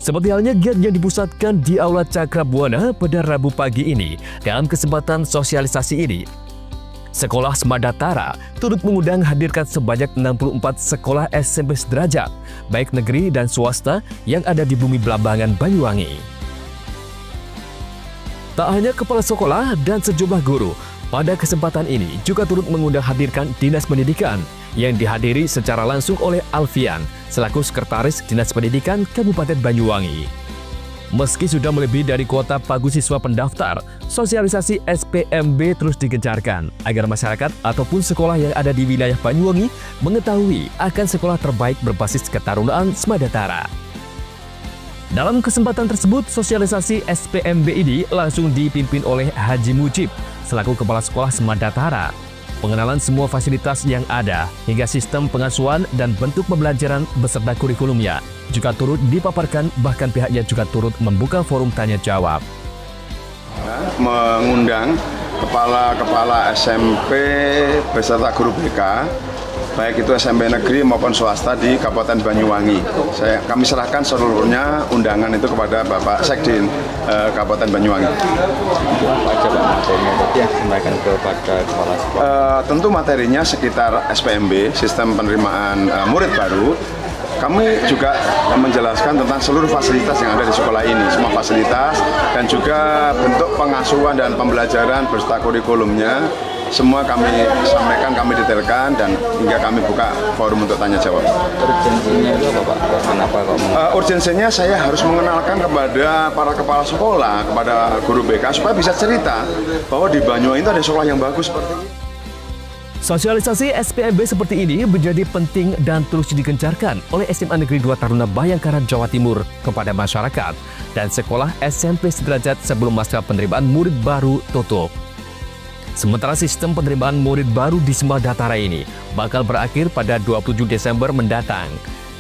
Seperti halnya giat yang dipusatkan di Aula Cakrabuana pada Rabu pagi ini. Dalam kesempatan sosialisasi ini, Sekolah Semadatara turut mengundang hadirkan sebanyak 64 sekolah SMP sederajat, baik negeri dan swasta yang ada di Bumi Belambangan, Banyuwangi. Tak hanya kepala sekolah dan sejumlah guru, pada kesempatan ini juga turut mengundang hadirkan Dinas Pendidikan yang dihadiri secara langsung oleh Alfian selaku Sekretaris Dinas Pendidikan Kabupaten Banyuwangi. Meski sudah melebihi dari kuota pagu siswa pendaftar, sosialisasi SPMB terus digencarkan agar masyarakat ataupun sekolah yang ada di wilayah Banyuwangi mengetahui akan sekolah terbaik berbasis ketarunaan Semadatara. Dalam kesempatan tersebut, sosialisasi SPMB ini langsung dipimpin oleh Haji Mujib selaku Kepala Sekolah Semadatara. Pengenalan semua fasilitas yang ada hingga sistem pengasuhan dan bentuk pembelajaran beserta kurikulumnya juga turut dipaparkan, bahkan pihaknya juga turut membuka forum tanya jawab. Mengundang kepala-kepala SMP beserta guru BK, baik itu SMP negeri maupun swasta di Kabupaten Banyuwangi. Kami serahkan seluruhnya undangan itu kepada Bapak Sekdin Kabupaten Banyuwangi. Apa aja Pak materinya yang disampaikan kepada kepala sekolah? Tentu materinya sekitar SPMB, sistem penerimaan murid baru. Kami juga menjelaskan tentang seluruh fasilitas yang ada di sekolah ini, semua fasilitas dan juga bentuk pengasuhan dan pembelajaran beserta kurikulumnya. Semua kami sampaikan, kami detailkan, dan hingga kami buka forum untuk tanya jawab. Urgensinya itu apa Pak? Kenapa kok? Urgensinya saya harus mengenalkan kepada para kepala sekolah, kepada guru BK supaya bisa cerita bahwa di Banyuwangi itu ada sekolah yang bagus seperti ini. Sosialisasi SPMB seperti ini menjadi penting dan terus digencarkan oleh SMA Negeri 2 Taruna Bayangkara, Jawa Timur kepada masyarakat dan sekolah SMP sederajat sebelum masa penerimaan murid baru tutup. Sementara sistem penerimaan murid baru di Semadatara ini bakal berakhir pada 27 Desember mendatang.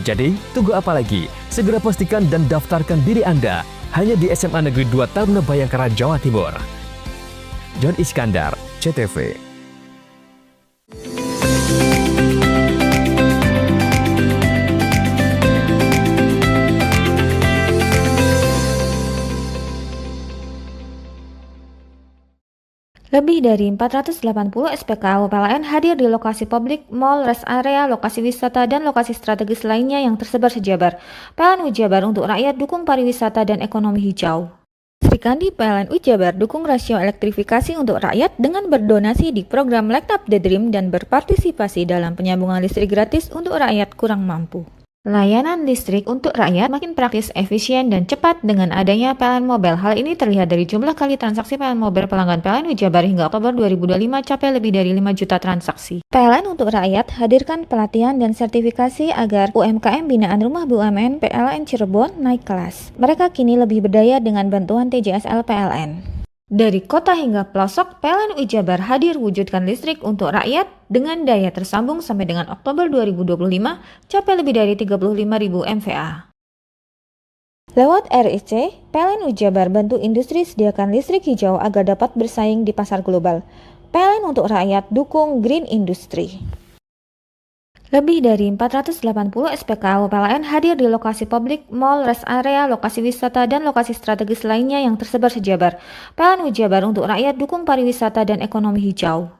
Jadi, tunggu apa lagi? Segera pastikan dan daftarkan diri Anda hanya di SMA Negeri 2 Taruna Bayangkara, Jawa Timur. John Iskandar, CTV. Lebih dari 480 SPKU PLN hadir di lokasi publik, mall, rest area, lokasi wisata, dan lokasi strategis lainnya yang tersebar sejabar. PLN Ujabar untuk rakyat dukung pariwisata dan ekonomi hijau. Sri Kandi PLN Ujabar dukung rasio elektrifikasi untuk rakyat dengan berdonasi di program Light Up the Dream dan berpartisipasi dalam penyambungan listrik gratis untuk rakyat kurang mampu. Layanan listrik untuk rakyat makin praktis, efisien, dan cepat dengan adanya PLN Mobile. Hal ini terlihat dari jumlah kali transaksi PLN Mobile pelanggan PLN Ujabar hingga Oktober 2025 capai lebih dari 5 juta transaksi. PLN untuk rakyat hadirkan pelatihan dan sertifikasi agar UMKM binaan Rumah BUMN PLN Cirebon naik kelas. Mereka kini lebih berdaya dengan bantuan TJSL PLN. Dari kota hingga pelosok, PLN UI Jabar hadir wujudkan listrik untuk rakyat dengan daya tersambung sampai dengan Oktober 2025 capai lebih dari 35.000 MVA. Lewat RIC, PLN UI Jabar bantu industri sediakan listrik hijau agar dapat bersaing di pasar global. PLN untuk rakyat dukung green industry. Lebih dari 480 SPKU PLN hadir di lokasi publik, mall, rest area, lokasi wisata, dan lokasi strategis lainnya yang tersebar sejabar. PLN UI Jabar untuk rakyat dukung pariwisata dan ekonomi hijau.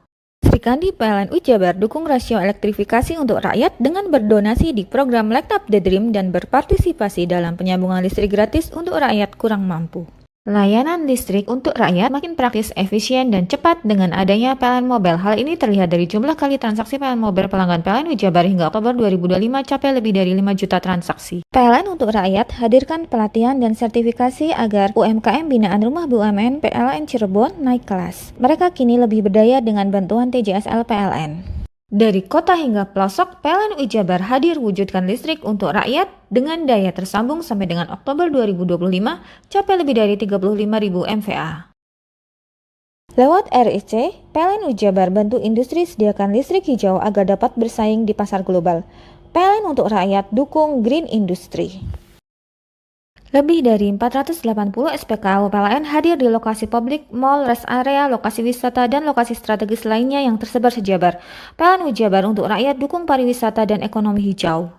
Sri Kandi PLN UI Jabar dukung rasio elektrifikasi untuk rakyat dengan berdonasi di program Light Up the Dream dan berpartisipasi dalam penyambungan listrik gratis untuk rakyat kurang mampu. Layanan listrik untuk rakyat makin praktis, efisien, dan cepat dengan adanya PLN Mobile. Hal ini terlihat dari jumlah kali transaksi PLN Mobile pelanggan PLN UI Jabar hingga Oktober 2025 capai lebih dari 5 juta transaksi. PLN untuk rakyat hadirkan pelatihan dan sertifikasi agar UMKM binaan Rumah BUMN PLN Cirebon naik kelas. Mereka kini lebih berdaya dengan bantuan TJSL PLN. Dari kota hingga pelosok, PLN UI Jabar hadir wujudkan listrik untuk rakyat dengan daya tersambung sampai dengan Oktober 2025 capai lebih dari 35.000 MVA. Lewat RIC, PLN UI Jabar bantu industri sediakan listrik hijau agar dapat bersaing di pasar global. PLN untuk rakyat dukung green industry. Lebih dari 480 SPKU PLN hadir di lokasi publik, mall, rest area, lokasi wisata, dan lokasi strategis lainnya yang tersebar sejabar. PLN UI Jabar untuk rakyat dukung pariwisata dan ekonomi hijau.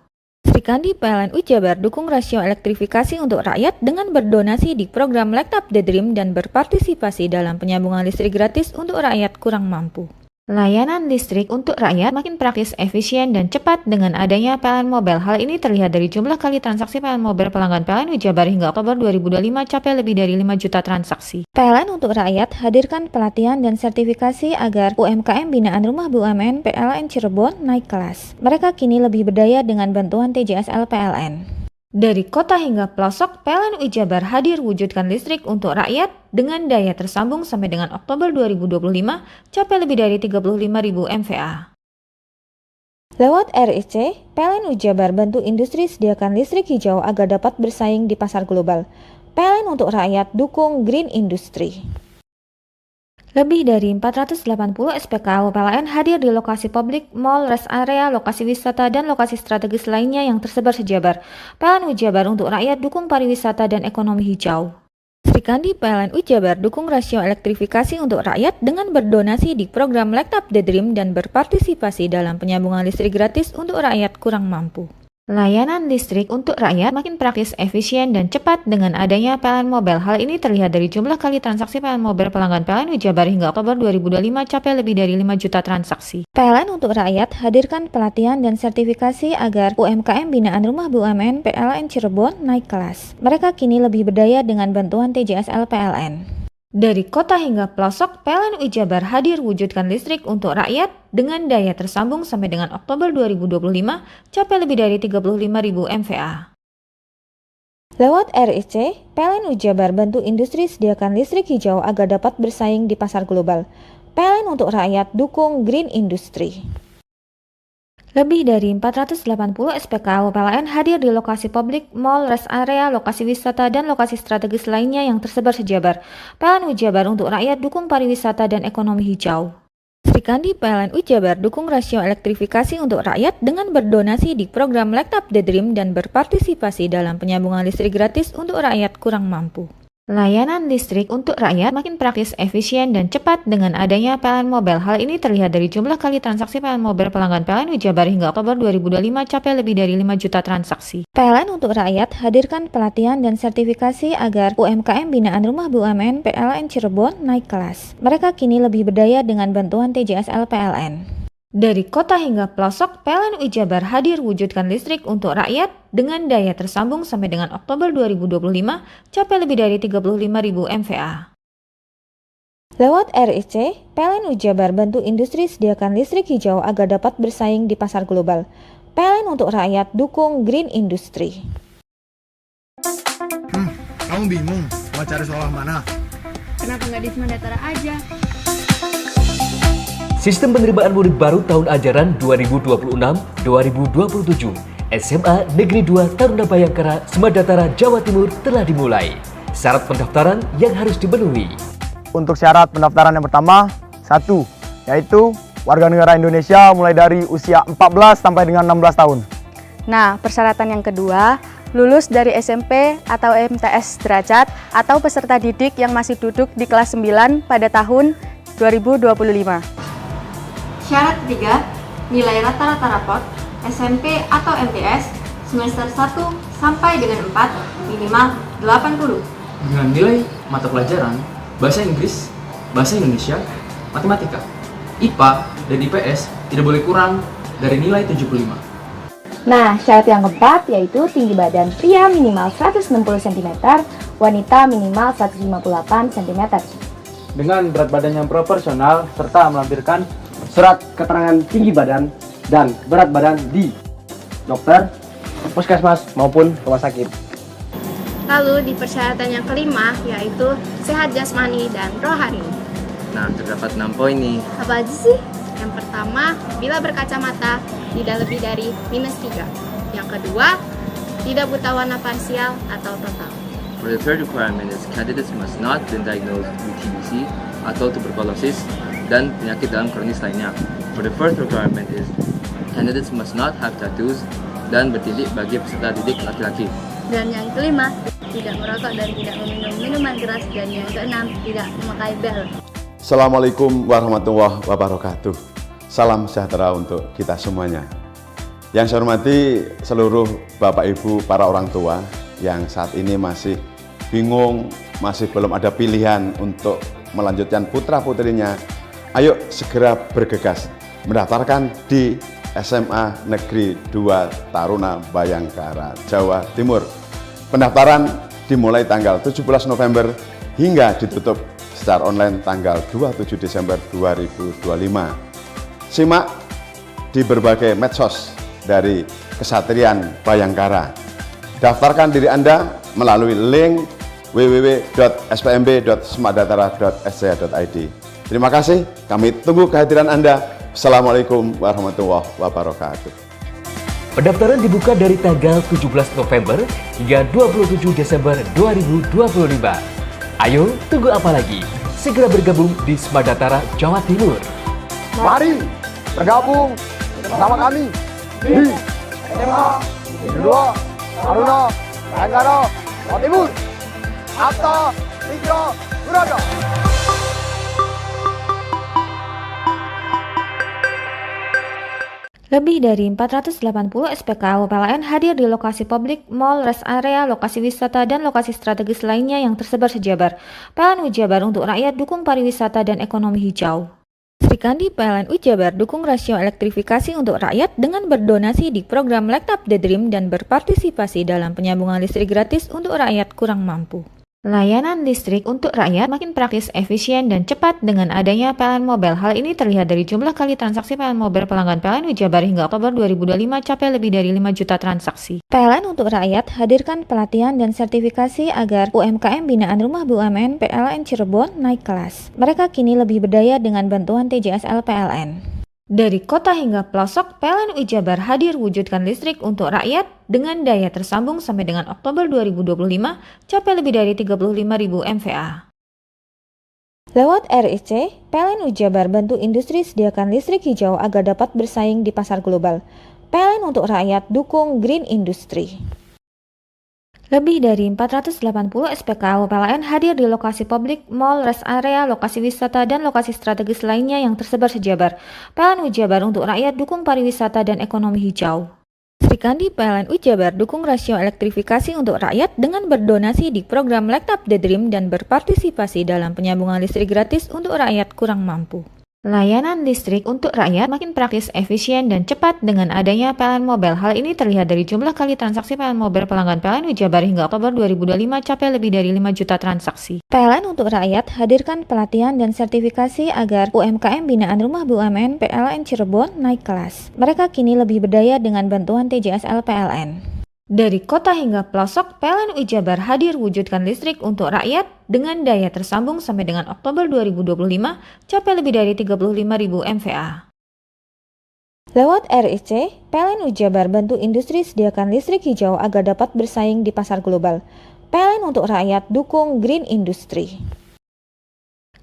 Sri Kandi PLN UI Jabar dukung rasio elektrifikasi untuk rakyat dengan berdonasi di program Light Up the Dream dan berpartisipasi dalam penyambungan listrik gratis untuk rakyat kurang mampu. Layanan listrik untuk rakyat makin praktis, efisien, dan cepat dengan adanya PLN Mobile. Hal ini terlihat dari jumlah kali transaksi PLN Mobile pelanggan PLN UI Jabar hingga Oktober 2025 capai lebih dari 5 juta transaksi. PLN untuk rakyat hadirkan pelatihan dan sertifikasi agar UMKM binaan Rumah BUMN PLN Cirebon naik kelas. Mereka kini lebih berdaya dengan bantuan TJSL PLN. Dari kota hingga pelosok, PLN UI Jabar hadir wujudkan listrik untuk rakyat dengan daya tersambung sampai dengan Oktober 2025 capai lebih dari 35.000 MVA. Lewat RIC, PLN UI Jabar bantu industri sediakan listrik hijau agar dapat bersaing di pasar global. PLN untuk rakyat dukung green industry. Lebih dari 480 SPKU PLN hadir di lokasi publik, mall, rest area, lokasi wisata, dan lokasi strategis lainnya yang tersebar sejabar. PLN UI Jabar untuk rakyat dukung pariwisata dan ekonomi hijau. Sri Kandi PLN UI Jabar dukung rasio elektrifikasi untuk rakyat dengan berdonasi di program Light Up the Dream dan berpartisipasi dalam penyambungan listrik gratis untuk rakyat kurang mampu. Layanan listrik untuk rakyat makin praktis, efisien, dan cepat dengan adanya PLN Mobile. Hal ini terlihat dari jumlah kali transaksi PLN Mobile pelanggan PLN UI Jabar hingga Oktober 2025 capai lebih dari 5 juta transaksi. PLN untuk rakyat hadirkan pelatihan dan sertifikasi agar UMKM binaan Rumah BUMN PLN Cirebon naik kelas. Mereka kini lebih berdaya dengan bantuan TJSL PLN. Dari kota hingga pelosok, PLN UI Jabar hadir wujudkan listrik untuk rakyat dengan daya tersambung sampai dengan Oktober 2025 capai lebih dari 35.000 MVA. Lewat RIC, PLN UI Jabar bantu industri sediakan listrik hijau agar dapat bersaing di pasar global. PLN untuk rakyat dukung green industry. Lebih dari 480 SPKU PLN hadir di lokasi publik, mall, rest area, lokasi wisata, dan lokasi strategis lainnya yang tersebar sejabar. PLN UI Jabar untuk rakyat dukung pariwisata dan ekonomi hijau. Sri Kandi PLN UI Jabar dukung rasio elektrifikasi untuk rakyat dengan berdonasi di program Light Up the Dream dan berpartisipasi dalam penyambungan listrik gratis untuk rakyat kurang mampu. Layanan listrik untuk rakyat makin praktis, efisien, dan cepat dengan adanya PLN Mobile. Hal ini terlihat dari jumlah kali transaksi PLN Mobile pelanggan PLN UI Jabar hingga Oktober 2025 capai lebih dari 5 juta transaksi. PLN untuk rakyat hadirkan pelatihan dan sertifikasi agar UMKM binaan Rumah BUMN PLN Cirebon naik kelas. Mereka kini lebih berdaya dengan bantuan TJSL PLN. Dari kota hingga pelosok, PLN UI Jabar hadir wujudkan listrik untuk rakyat dengan daya tersambung sampai dengan Oktober 2025 capai lebih dari 35.000 MVA. Lewat RIC, PLN UI Jabar bantu industri sediakan listrik hijau agar dapat bersaing di pasar global. PLN untuk rakyat dukung green industry. Kamu bingung mau cari sekolah mana? Kenapa nggak di Semandatara aja? Sistem penerimaan murid baru tahun ajaran 2026-2027 SMA Negeri 2 Taruna Bayangkara, Semandatara, Jawa Timur telah dimulai. Syarat pendaftaran yang harus dipenuhi: untuk syarat pendaftaran yang pertama, 1, yaitu warga negara Indonesia mulai dari usia 14 sampai dengan 16 tahun. Nah, persyaratan yang kedua, lulus dari SMP atau MTS derajat atau peserta didik yang masih duduk di kelas 9 pada tahun 2025. Syarat ketiga, nilai rata-rata rapot SMP atau MTS semester 1 sampai dengan 4 minimal 80. Dengan nilai mata pelajaran Bahasa Inggris, Bahasa Indonesia, Matematika, IPA, dan IPS tidak boleh kurang dari nilai 75. Nah, syarat yang keempat yaitu tinggi badan pria minimal 160 cm, wanita minimal 158 cm. Dengan berat badan yang proporsional serta melampirkan surat keterangan tinggi badan dan berat badan di dokter, puskesmas maupun rumah sakit. Lalu di persyaratan yang kelima yaitu sehat jasmani dan rohani. Nah, terdapat 6 poin nih. Apa aja sih? Yang pertama, bila berkacamata tidak lebih dari -3. Yang kedua, tidak buta warna parsial atau total. For the third requirement is candidates must not been diagnosed with TBC atau tuberculosis dan penyakit dalam kronis lainnya. For the fourth requirement is candidates must not have tattoos dan bertindik bagi peserta didik laki-laki. Dan yang kelima, tidak merokok dan tidak meminum minuman keras. Dan yang keenam, tidak memakai bel. Assalamualaikum warahmatullahi wabarakatuh. Salam sejahtera untuk kita semuanya. Yang saya hormati seluruh Bapak Ibu para orang tua yang saat ini masih bingung, masih belum ada pilihan untuk melanjutkan putra-putrinya. Ayo segera bergegas mendaftarkan di SMA Negeri 2 Taruna Bayangkara, Jawa Timur. Pendaftaran dimulai tanggal 17 November hingga ditutup secara online tanggal 27 Desember 2025. Simak di berbagai medsos dari Kesatrian Bayangkara. Daftarkan diri Anda melalui link www.spmb.semakdatara.sc.id. Terima kasih, kami tunggu kehadiran Anda. Assalamualaikum warahmatullahi wabarakatuh. Pendaftaran dibuka dari tanggal 17 November hingga 27 Desember 2025. Ayo, tunggu apa lagi? Segera bergabung di Semakdatara, Jawa Timur. Mari bergabung bersama kami di SMA Negeri 2 Taruna Bayangkara, Jawa Timur. Akta Tiga Berada. Lebih dari 480 SPKU PLN hadir di lokasi publik, mall, rest area, lokasi wisata, dan lokasi strategis lainnya yang tersebar sejabar. PLN Ujabar untuk rakyat dukung pariwisata dan ekonomi hijau. Sri Kandi PLN Ujabar dukung rasio elektrifikasi untuk rakyat dengan berdonasi di program Light Up the Dream dan berpartisipasi dalam penyambungan listrik gratis untuk rakyat kurang mampu. Layanan listrik untuk rakyat makin praktis, efisien, dan cepat dengan adanya PLN Mobile. Hal ini terlihat dari jumlah kali transaksi PLN Mobile pelanggan PLN Ujabar hingga Oktober 2025 capai lebih dari 5 juta transaksi. PLN untuk rakyat hadirkan pelatihan dan sertifikasi agar UMKM binaan Rumah BUMN PLN Cirebon naik kelas. Mereka kini lebih berdaya dengan bantuan TJSL PLN. Dari kota hingga pelosok, PLN Ujabar hadir wujudkan listrik untuk rakyat dengan daya tersambung sampai dengan Oktober 2025 capai lebih dari 35.000 MVA. Lewat RIC, PLN Ujabar bantu industri sediakan listrik hijau agar dapat bersaing di pasar global. PLN untuk rakyat dukung Green Industry. Lebih dari 480 SPKU PLN hadir di lokasi publik, mall, rest area, lokasi wisata, dan lokasi strategis lainnya yang tersebar sejabar. PLN Ujabar untuk rakyat dukung pariwisata dan ekonomi hijau. Sri Kandi PLN Ujabar dukung rasio elektrifikasi untuk rakyat dengan berdonasi di program Light Up the Dream dan berpartisipasi dalam penyambungan listrik gratis untuk rakyat kurang mampu. Layanan listrik untuk rakyat makin praktis, efisien, dan cepat dengan adanya PLN Mobile. Hal ini terlihat dari jumlah kali transaksi PLN Mobile pelanggan PLN Ujabar hingga Oktober 2025 capai lebih dari 5 juta transaksi. PLN untuk rakyat hadirkan pelatihan dan sertifikasi agar UMKM binaan Rumah BUMN PLN Cirebon naik kelas. Mereka kini lebih berdaya dengan bantuan TJSL PLN. Dari kota hingga pelosok, PLN Ujabar hadir wujudkan listrik untuk rakyat dengan daya tersambung sampai dengan Oktober 2025 capai lebih dari 35.000 MVA. Lewat RIC, PLN Ujabar bantu industri sediakan listrik hijau agar dapat bersaing di pasar global. PLN untuk rakyat dukung Green Industry.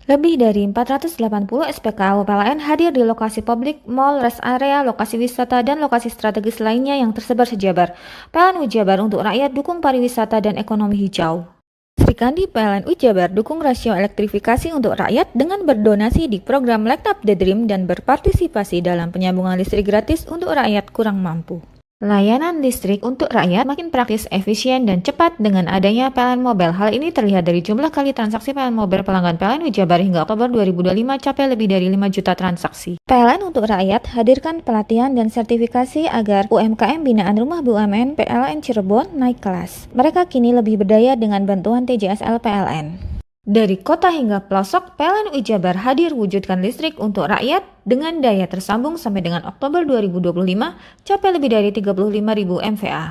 Lebih dari 480 SPKU PLN hadir di lokasi publik, mal, rest area, lokasi wisata, dan lokasi strategis lainnya yang tersebar sejabar. PLN Jabar untuk rakyat dukung pariwisata dan ekonomi hijau. Sri Kandi PLN Jabar dukung rasio elektrifikasi untuk rakyat dengan berdonasi di program Light Up the Dream dan berpartisipasi dalam penyambungan listrik gratis untuk rakyat kurang mampu. Layanan listrik untuk rakyat makin praktis, efisien, dan cepat dengan adanya PLN Mobile. Hal ini terlihat dari jumlah kali transaksi PLN Mobile pelanggan PLN Jabar hingga Oktober 2025 capai lebih dari 5 juta transaksi. PLN untuk rakyat hadirkan pelatihan dan sertifikasi agar UMKM binaan Rumah BUMN PLN Cirebon naik kelas. Mereka kini lebih berdaya dengan bantuan TJSL PLN. Dari kota hingga pelosok, PLN Jabar hadir wujudkan listrik untuk rakyat dengan daya tersambung sampai dengan Oktober 2025 capai lebih dari 35.000 MVA.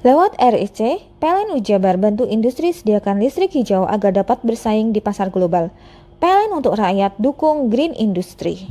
Lewat RIC, PLN Jabar bantu industri sediakan listrik hijau agar dapat bersaing di pasar global. PLN untuk rakyat dukung Green Industry.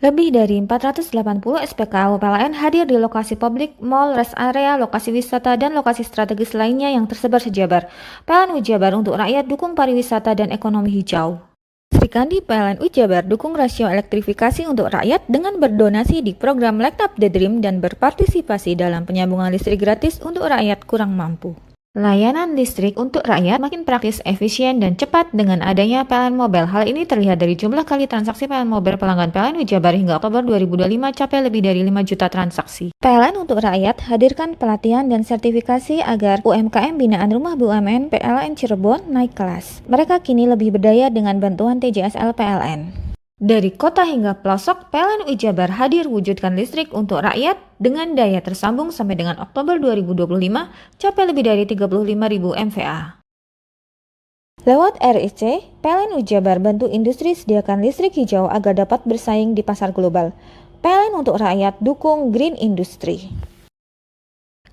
Lebih dari 480 SPKU PLN hadir di lokasi publik, mal, rest area, lokasi wisata, dan lokasi strategis lainnya yang tersebar sejabar. PLN Jabar untuk rakyat dukung pariwisata dan ekonomi hijau. Sri Kandi PLN Jabar dukung rasio elektrifikasi untuk rakyat dengan berdonasi di program Light Up the Dream dan berpartisipasi dalam penyambungan listrik gratis untuk rakyat kurang mampu. Layanan listrik untuk rakyat makin praktis, efisien, dan cepat dengan adanya PLN Mobile. Hal ini terlihat dari jumlah kali transaksi PLN Mobile pelanggan PLN Jabar hingga Oktober 2025 capai lebih dari 5 juta transaksi. PLN untuk rakyat hadirkan pelatihan dan sertifikasi agar UMKM binaan Rumah BUMN PLN Cirebon naik kelas. Mereka kini lebih berdaya dengan bantuan TJSL PLN. Dari kota hingga pelosok, PLN Jabar hadir wujudkan listrik untuk rakyat dengan daya tersambung sampai dengan Oktober 2025 capai lebih dari 35.000 MVA. Lewat RIC, PLN Jabar bantu industri sediakan listrik hijau agar dapat bersaing di pasar global. PLN untuk rakyat dukung Green Industry.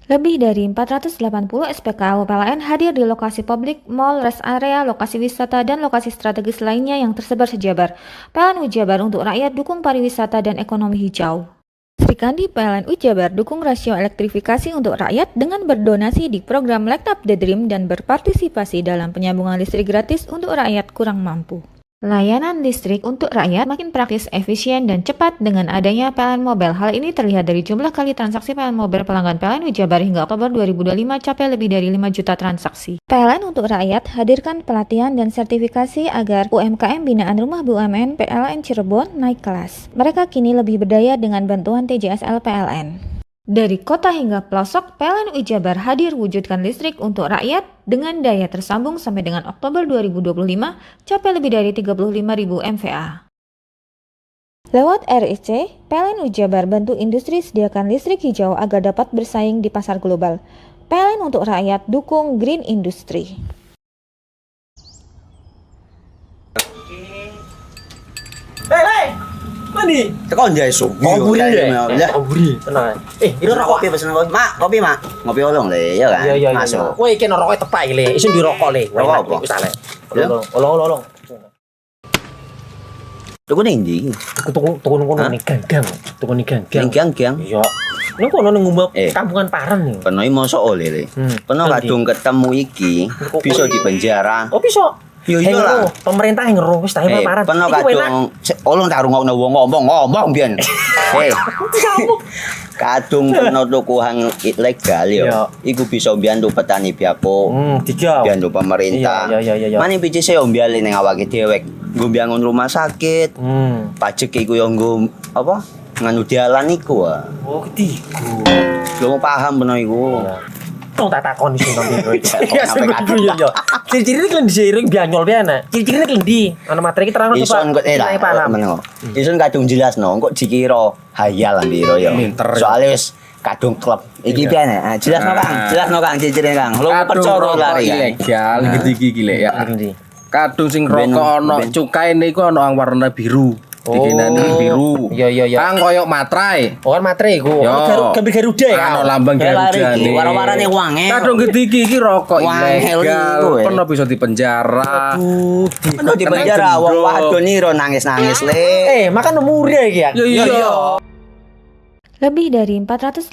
Lebih dari 480 SPKU PLN hadir di lokasi publik, mal, rest area, lokasi wisata, dan lokasi strategis lainnya yang tersebar sejabar. PLN Jabar untuk rakyat dukung pariwisata dan ekonomi hijau. Sri Kandi PLN Jabar dukung rasio elektrifikasi untuk rakyat dengan berdonasi di program Light Up the Dream dan berpartisipasi dalam penyambungan listrik gratis untuk rakyat kurang mampu. Layanan listrik untuk rakyat makin praktis, efisien, dan cepat dengan adanya PLN Mobile. Hal ini terlihat dari jumlah kali transaksi PLN Mobile pelanggan PLN Jabar hingga Oktober 2025 capai lebih dari 5 juta transaksi. PLN untuk rakyat hadirkan pelatihan dan sertifikasi agar UMKM binaan Rumah BUMN PLN Cirebon naik kelas. Mereka kini lebih berdaya dengan bantuan TJSL PLN. Dari kota hingga pelosok, PLN Jabar hadir wujudkan listrik untuk rakyat dengan daya tersambung sampai dengan Oktober 2025 capai lebih dari 35.000 MVA. Lewat RIC, PLN Jabar bantu industri sediakan listrik hijau agar dapat bersaing di pasar global. PLN untuk rakyat dukung Green Industry. Hei! Mandi. Tekan jaya subuh. Buri deh. Buri. Tenang. Ini rokok. Kopi pesen kopi. Mak, kopi mak. Ngopi olong le, ya kan? Iya. Masuk. Woi, kena rokok tepak le. Isun dirokok le. Rokok apa? Wis ale. Olong. Tuku ning ndi? Tuku ngono ning gang. Tuku ning gang. Ning gang. Iya. Ning kono ning ngumbah kampungan Paren nih. Kena mosok oleh le. Kena kadung ketemu iki bisa dipenjara. Oh, bisa. Yo iya lah. Pemerintah yang ngeruh wis tahe Paren. Kena kadung olong tak rungokno wong ngomong biyen. Kadung kena tuku hang ilegal yo. Iku bisa mbiyantu petani biako. Mbiyantu pemerintah. Iya. Mane pici se mbiale ning awake dhewek. Nggo mbiangun rumah sakit. Pajak iku yo nggo apa? Nganu dalan iku. Oh, ketiku. Lu paham bener iku. Tong tak takon iso nang biro iki. Iya. Ciri-ciri iki lho seiring bianyol piana. Ciri-ciri iki ndi? Ana materi iki terang Ison kok meneng. Ison kadung jelasno, kok dikira hayal biro ya. Soale wis kadung klub. Iki piana? Jelasno Kang ciri-cirine Kang. Lu percaya lari ilegal iki lek ya. Kadung sing rokok ana cukaine iku ana warna biru. Dikenani biru. Iya. Kang koyo materai. Oh kan materai iku. Gambar Garuda ya. Ana lambang Garuda. Warna-warnane wangel. Kadung iki rokok ilegal. Pernah bisa dipenjara. Pernah dipenjara wong wadon iro nangis-nangis le. Makan umure iki ya. Iya. Lebih dari 480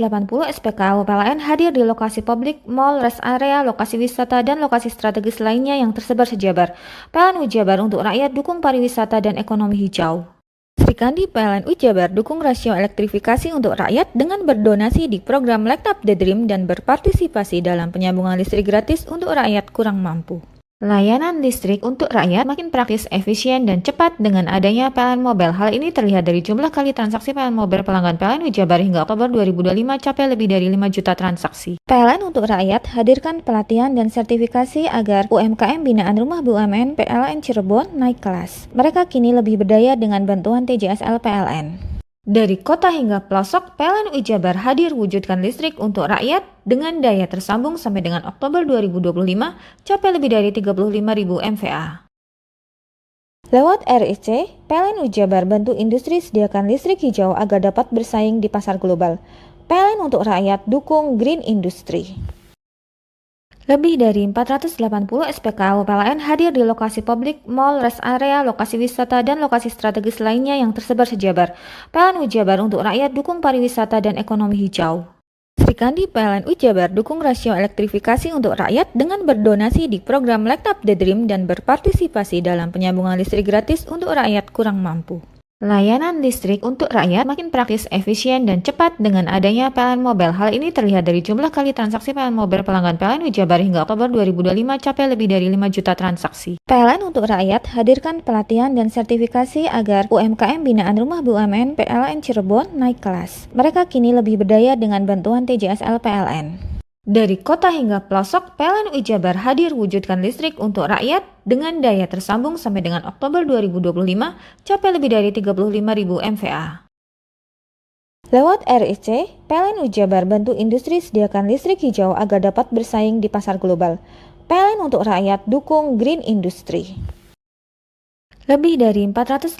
SPKU PLN hadir di lokasi publik, mal, rest area, lokasi wisata, dan lokasi strategis lainnya yang tersebar sejabar. PLN Jabar untuk rakyat dukung pariwisata dan ekonomi hijau. Sri Kandi PLN Jabar dukung rasio elektrifikasi untuk rakyat dengan berdonasi di program Light Up the Dream dan berpartisipasi dalam penyambungan listrik gratis untuk rakyat kurang mampu. Layanan listrik untuk rakyat makin praktis, efisien, dan cepat dengan adanya PLN Mobile. Hal ini terlihat dari jumlah kali transaksi PLN Mobile pelanggan PLN Jabar hingga Oktober 2025 capai lebih dari 5 juta transaksi. PLN untuk rakyat hadirkan pelatihan dan sertifikasi agar UMKM binaan Rumah BUMN PLN Cirebon naik kelas. Mereka kini lebih berdaya dengan bantuan TJSL PLN. Dari kota hingga pelosok, PLN Jabar hadir wujudkan listrik untuk rakyat dengan daya tersambung sampai dengan Oktober 2025 capai lebih dari 35.000 MVA. Lewat RIC, PLN Jabar bantu industri sediakan listrik hijau agar dapat bersaing di pasar global. PLN untuk rakyat dukung green industry. Lebih dari 480 SPKU PLN hadir di lokasi publik, mal, rest area, lokasi wisata, dan lokasi strategis lainnya yang tersebar sejabar. PLN Jabar untuk rakyat dukung pariwisata dan ekonomi hijau. Sri Kandi PLN Jabar dukung rasio elektrifikasi untuk rakyat dengan berdonasi di program Light Up the Dream dan berpartisipasi dalam penyambungan listrik gratis untuk rakyat kurang mampu. Layanan listrik untuk rakyat makin praktis, efisien, dan cepat dengan adanya PLN Mobile. Hal ini terlihat dari jumlah kali transaksi PLN Mobile pelanggan PLN Jabar hingga Oktober 2025 capai lebih dari 5 juta transaksi. PLN untuk rakyat hadirkan pelatihan dan sertifikasi agar UMKM binaan Rumah BUMN PLN Cirebon naik kelas. Mereka kini lebih berdaya dengan bantuan TJSL PLN. Dari kota hingga pelosok, PLN Jabar hadir wujudkan listrik untuk rakyat dengan daya tersambung sampai dengan Oktober 2025 capai lebih dari 35.000 MVA. Lewat RIC, PLN Jabar bantu industri sediakan listrik hijau agar dapat bersaing di pasar global. PLN untuk rakyat dukung green industry. Lebih dari 480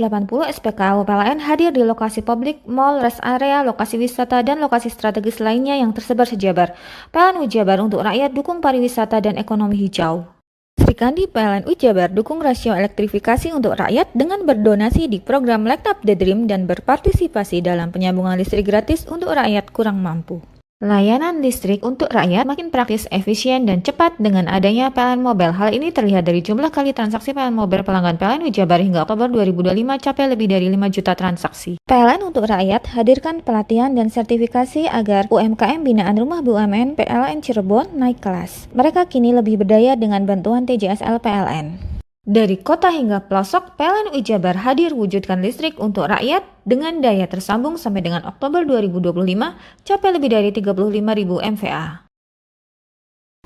SPKU PLN hadir di lokasi publik, mal, rest area, lokasi wisata, dan lokasi strategis lainnya yang tersebar sejabar. PLN Jabar untuk rakyat dukung pariwisata dan ekonomi hijau. Sri Kandi PLN Jabar dukung rasio elektrifikasi untuk rakyat dengan berdonasi di program Light Up the Dream dan berpartisipasi dalam penyambungan listrik gratis untuk rakyat kurang mampu. Layanan listrik untuk rakyat makin praktis, efisien, dan cepat dengan adanya PLN Mobile. Hal ini terlihat dari jumlah kali transaksi PLN Mobile pelanggan PLN Jabar hingga Oktober 2025 capai lebih dari 5 juta transaksi. PLN untuk rakyat hadirkan pelatihan dan sertifikasi agar UMKM binaan Rumah BUMN PLN Cirebon naik kelas. Mereka kini lebih berdaya dengan bantuan TJSL PLN. Dari kota hingga pelosok, PLN Jabar hadir wujudkan listrik untuk rakyat dengan daya tersambung sampai dengan Oktober 2025 capai lebih dari 35.000 MVA.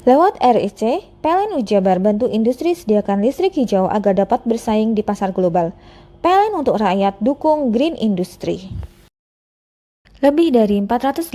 Lewat RIC, PLN Jabar bantu industri sediakan listrik hijau agar dapat bersaing di pasar global. PLN untuk rakyat dukung green industry. Lebih dari 480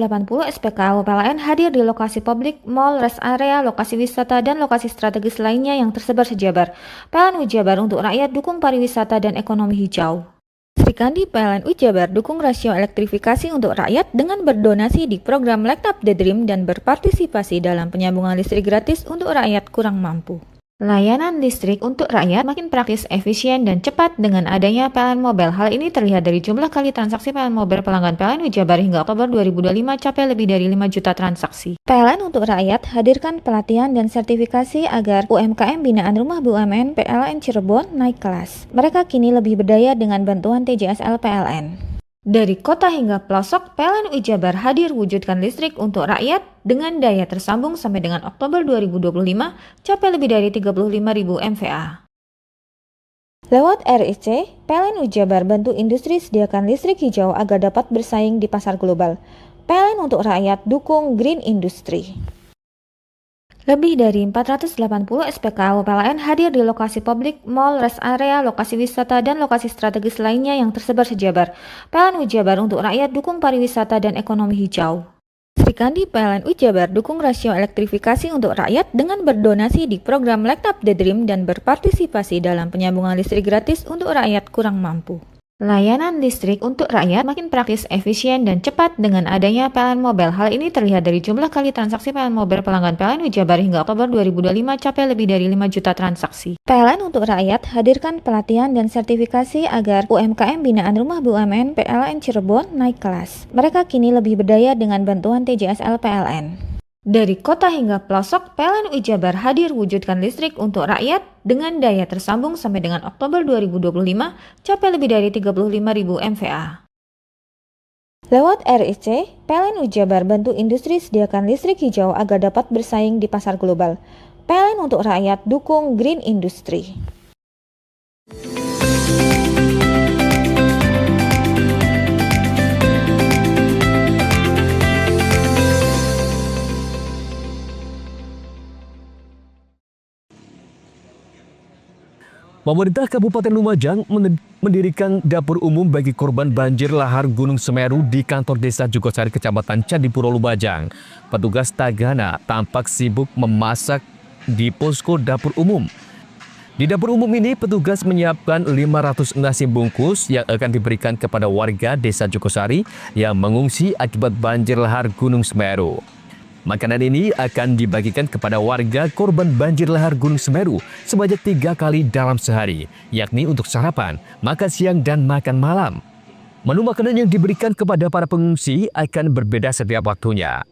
SPKU PLN hadir di lokasi publik, mal, rest area, lokasi wisata, dan lokasi strategis lainnya yang tersebar sejabar. PLN Jabar untuk rakyat dukung pariwisata dan ekonomi hijau. Sri Kandi PLN Jabar dukung rasio elektrifikasi untuk rakyat dengan berdonasi di program Light Up the Dream dan berpartisipasi dalam penyambungan listrik gratis untuk rakyat kurang mampu. Layanan listrik untuk rakyat makin praktis, efisien, dan cepat dengan adanya PLN Mobile. Hal ini terlihat dari jumlah kali transaksi PLN Mobile pelanggan PLN Jabar hingga Oktober 2025 capai lebih dari 5 juta transaksi. PLN untuk rakyat hadirkan pelatihan dan sertifikasi agar UMKM binaan Rumah BUMN PLN Cirebon naik kelas. Mereka kini lebih berdaya dengan bantuan TJSL PLN. Dari kota hingga pelosok, PLN Jabar hadir wujudkan listrik untuk rakyat dengan daya tersambung sampai dengan Oktober 2025 capai lebih dari 35.000 MVA. Lewat RIC, PLN Jabar bantu industri sediakan listrik hijau agar dapat bersaing di pasar global. PLN untuk rakyat dukung green industry. Lebih dari 480 SPKU PLN hadir di lokasi publik, mal, rest area, lokasi wisata, dan lokasi strategis lainnya yang tersebar sejabar. PLN Jabar untuk rakyat dukung pariwisata dan ekonomi hijau. Sri Kandi PLN Jabar dukung rasio elektrifikasi untuk rakyat dengan berdonasi di program Light Up the Dream dan berpartisipasi dalam penyambungan listrik gratis untuk rakyat kurang mampu. Layanan listrik untuk rakyat makin praktis, efisien, dan cepat dengan adanya PLN Mobile. Hal ini terlihat dari jumlah kali transaksi PLN Mobile pelanggan PLN Wijabar hingga Oktober 2025 capai lebih dari 5 juta transaksi. PLN untuk rakyat hadirkan pelatihan dan sertifikasi agar UMKM binaan Rumah BUMN PLN Cirebon naik kelas. Mereka kini lebih berdaya dengan bantuan TJSL PLN. Dari kota hingga pelosok, PLN Wijabar hadir wujudkan listrik untuk rakyat dengan daya tersambung sampai dengan Oktober 2025 capai lebih dari 35.000 MVA. Lewat RIC, PLN Wijabar bantu industri sediakan listrik hijau agar dapat bersaing di pasar global. PLN untuk rakyat dukung Green Industry. Pemerintah Kabupaten Lumajang mendirikan dapur umum bagi korban banjir lahar Gunung Semeru di kantor desa Jugosari, Kecamatan Candipuro, Lumajang. Petugas tagana tampak sibuk memasak di posko dapur umum. Di dapur umum ini, petugas menyiapkan 500 nasi bungkus yang akan diberikan kepada warga desa Jugosari yang mengungsi akibat banjir lahar Gunung Semeru. Makanan ini akan dibagikan kepada warga korban banjir lahar Gunung Semeru sebanyak 3 kali dalam sehari, yakni untuk sarapan, makan siang, dan makan malam. Menu makanan yang diberikan kepada para pengungsi akan berbeda setiap waktunya.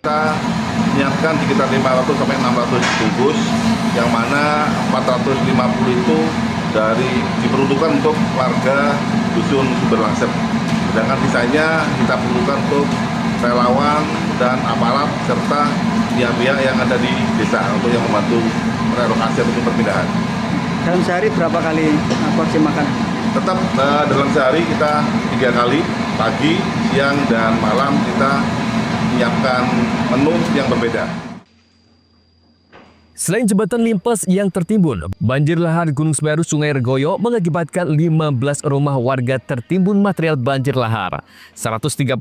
Kita menyiapkan sekitar 500 sampai 600 bungkus, yang mana 450 itu diperuntukkan untuk warga dusun Sumberlangsep. Sedangkan sisanya kita perlukan untuk relawan dan aparat serta pihak-pihak yang ada di desa untuk yang membantu relokasi ataupun perpindahan. Dalam sehari berapa kali porsi makan? Tetap dalam sehari kita 3 kali, pagi, siang, dan malam kita menyiapkan menu yang berbeda. Selain jembatan limpas yang tertimbun, banjir lahar Gunung Semeru Sungai Regoyo mengakibatkan 15 rumah warga tertimbun material banjir lahar. 137